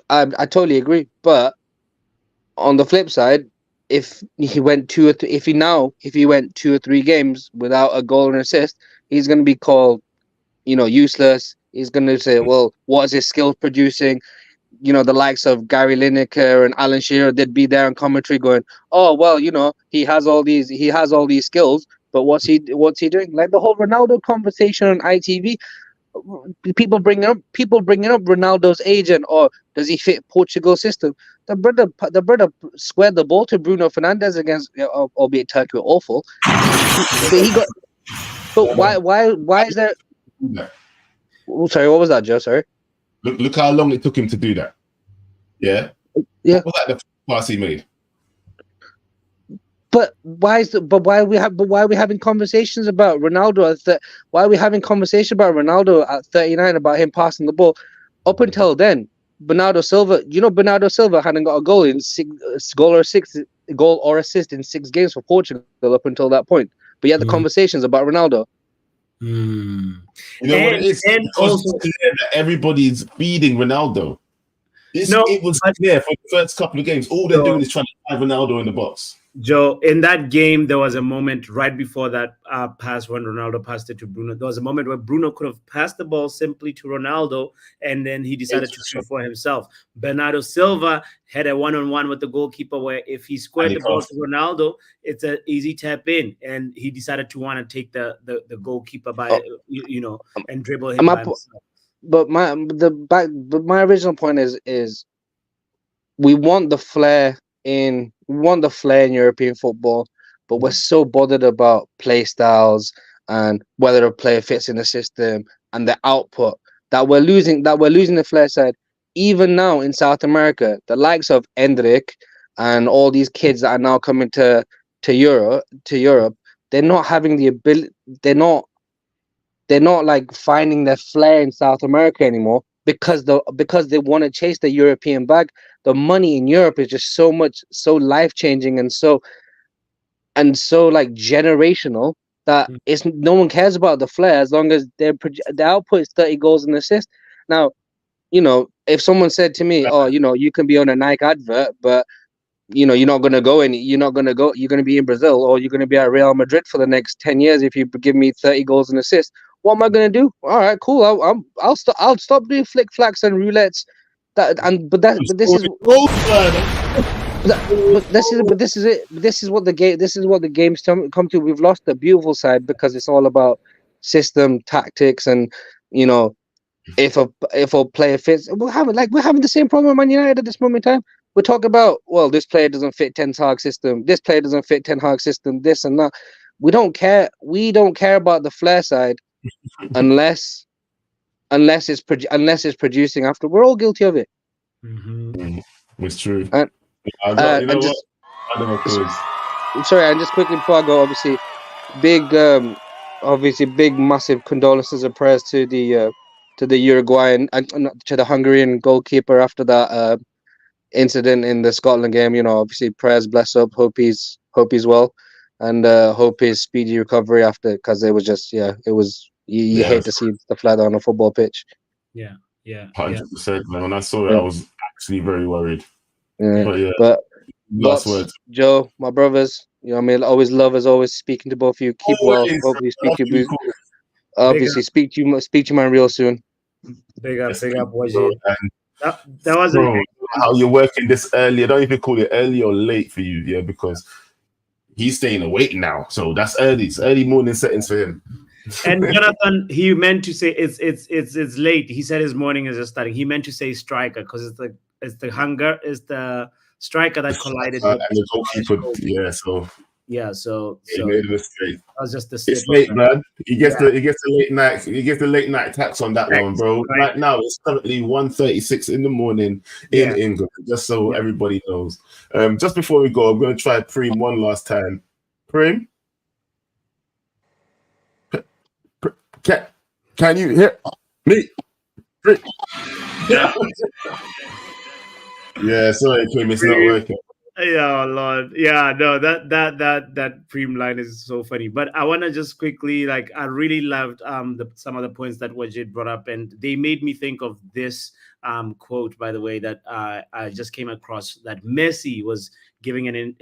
I totally agree. But on the flip side, if he went 2 or 3, if he went 2 or 3 games without a goal and assist, he's going to be called, useless. He's going to say, well, what is his skill producing? The likes of Gary Lineker and Alan Shearer, they'd be there in commentary going, oh well, he has all these skills, but what's he doing? Like the whole Ronaldo conversation on ITV, people bringing up Ronaldo's agent, or does he fit Portugal's system? The brother squared the ball to Bruno Fernandes against, albeit Turkey were awful. But why is there? Oh, sorry, what was that, Joe? Sorry. Look how long it took him to do that. Yeah. What was that the pass he made? But why are we having conversations about Ronaldo why are we having conversations about Ronaldo at 39 about him passing the ball? Up until then, Bernardo Silva hadn't got a goal or assist in 6 games for Portugal up until that point. But yet the conversations about Ronaldo. You know what it is? And also, everybody's feeding Ronaldo. It was there for the first couple of games. All they're doing is trying to find Ronaldo in the box. Joe, in that game, there was a moment right before that pass when Ronaldo passed it to Bruno. There was a moment where Bruno could have passed the ball simply to Ronaldo, and then he decided to shoot for himself. Bernardo Silva had a one-on-one with the goalkeeper where if he squared the ball to Ronaldo, it's an easy tap in, and he decided to want to take the goalkeeper by and dribble him by himself. But my original point is we want the flair in European football, but we're so bothered about play styles and whether a player fits in the system and the output that we're losing the flair side. Even now in South America, the likes of Endrick and all these kids that are now coming to Europe, they're not having the ability. They're not like finding their flair in South America anymore because they want to chase the European bag. The money in Europe is just so life-changing and so like generational that no one cares about the flair as long as the output is 30 goals and assists. Now, if someone said to me, "Oh, you can be on a Nike advert, but you're not going to go you're going to be in Brazil or you're going to be at Real Madrid for the next 10 years if you give me 30 goals and assists." What am I going to do? All right, cool. I'll stop doing flick flacks and roulettes. This is what the games come to. We've lost the beautiful side because it's all about system, tactics, and if a player fits, we're having the same problem at Man United at this moment in time. We're talking about, well, this player doesn't fit Ten Hag system. This player doesn't fit Ten Hag system. This and that. We don't care. We don't care about the flair side unless it's producing after. We're all guilty of it. It's true. And, sorry, and just quickly before I go, obviously, big, massive condolences and prayers to the Uruguayan and to the Hungarian goalkeeper after that incident in the Scotland game. Obviously, prayers, bless up, hope he's well, and hope his speedy recovery after, because it was just you hate to see the flat on a football pitch. Yeah. 100%, man. When I saw it, I was actually very worried. But last words, Joe, my brothers. I mean, always love as always speaking to both of you. Keep well. Hopefully, speak to you. Obviously, speak to you, man, real soon. Big up, Wajid. That was how you're working this early. I don't even call it early or late for you, because he's staying awake now. So that's early. It's early morning settings for him. And Jonathan, he meant to say it's late. He said his morning is just starting. He meant to say striker because it's the striker that collided with the goalkeeper. So he made a mistake. That was just the it's late, man. He gets the late night tax on that one, bro. Right now it's currently 1:36 in the morning in England. Just so everybody knows. Just before we go, I'm going to try Preem one last time. Preem, can you hear me? Yeah, sorry, Preem, it's not working. Yeah, Lord. Yeah, no, that Preem line is so funny. But I want to just quickly, I really loved some of the points that Wajid brought up, and they made me think of this quote, by the way, that I just came across, that Messi was giving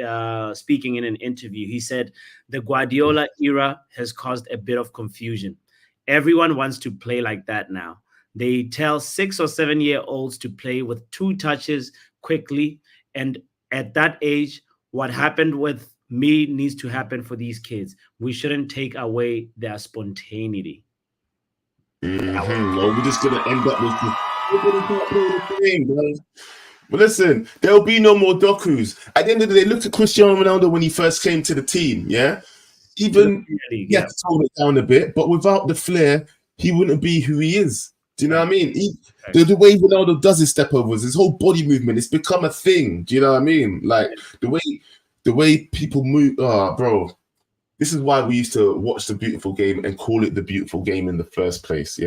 speaking in an interview. He said, "The Guardiola era has caused a bit of confusion. Everyone wants to play like that now. They tell 6 or 7 year olds to play with 2 touches quickly, and at that age, what happened with me needs to happen for these kids. We shouldn't take away their spontaneity." Well, we're just gonna end up with but listen, there'll be no more Dokus. At the end of the day, look at Cristiano Ronaldo when he first came to the team. Even he had to tone it down a bit, but without the flair, he wouldn't be who he is. Do you know what I mean? The way Ronaldo does his step overs, his whole body movement, it's become a thing. Do you know what I mean? Like the way people move. Bro, this is why we used to watch the beautiful game and call it the beautiful game in the first place.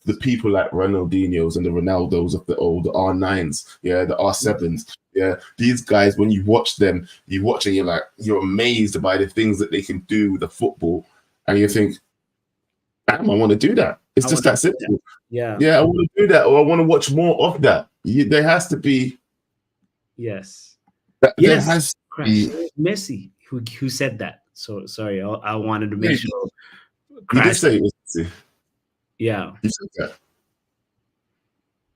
The people like Ronaldinho's and the Ronaldos of the old R9s, the R7s. These guys, when you watch them, and you're amazed by the things that they can do with the football, and you think, damn, I want to do that. It's just that simple. Yeah. Yeah, I want to do that, or I want to watch more of that. There has to be. Yes. There has to be. Messi who said that. So sorry, I wanted to make sure. You did say it was Messi. Yeah. You said that.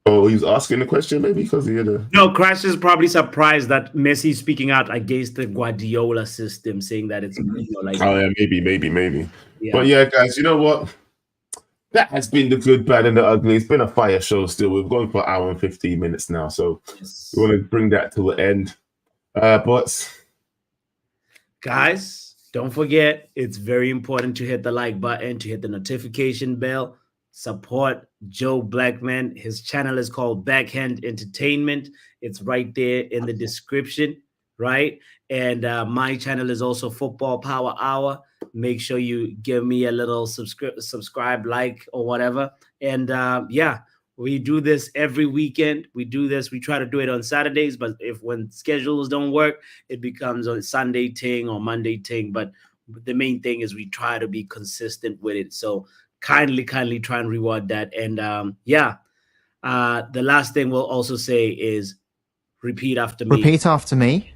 Oh, he was asking the question maybe because he had a. No, Crash is probably surprised that Messi is speaking out against the Guardiola system, saying that it's like. Oh yeah, maybe. Yeah. But yeah, guys, you know what? That has been the good, bad, and the ugly. It's been a fire show still. We've gone for an hour and 15 minutes now. So we want to bring that to the end. But guys, don't forget, it's very important to hit the like button, to hit the notification bell. Support Joe Blackman. His channel is called Backhand Entertainment. It's right there in the description, right? And my channel is also Football Power Hour. Make sure you give me a little subscribe, like, or whatever. And yeah, we do this every weekend. We try to do it on Saturdays, but when schedules don't work, it becomes a Sunday thing or Monday thing. But the main thing is we try to be consistent with it. So kindly try and reward that. And yeah, the last thing we'll also say is repeat after me. Repeat after me.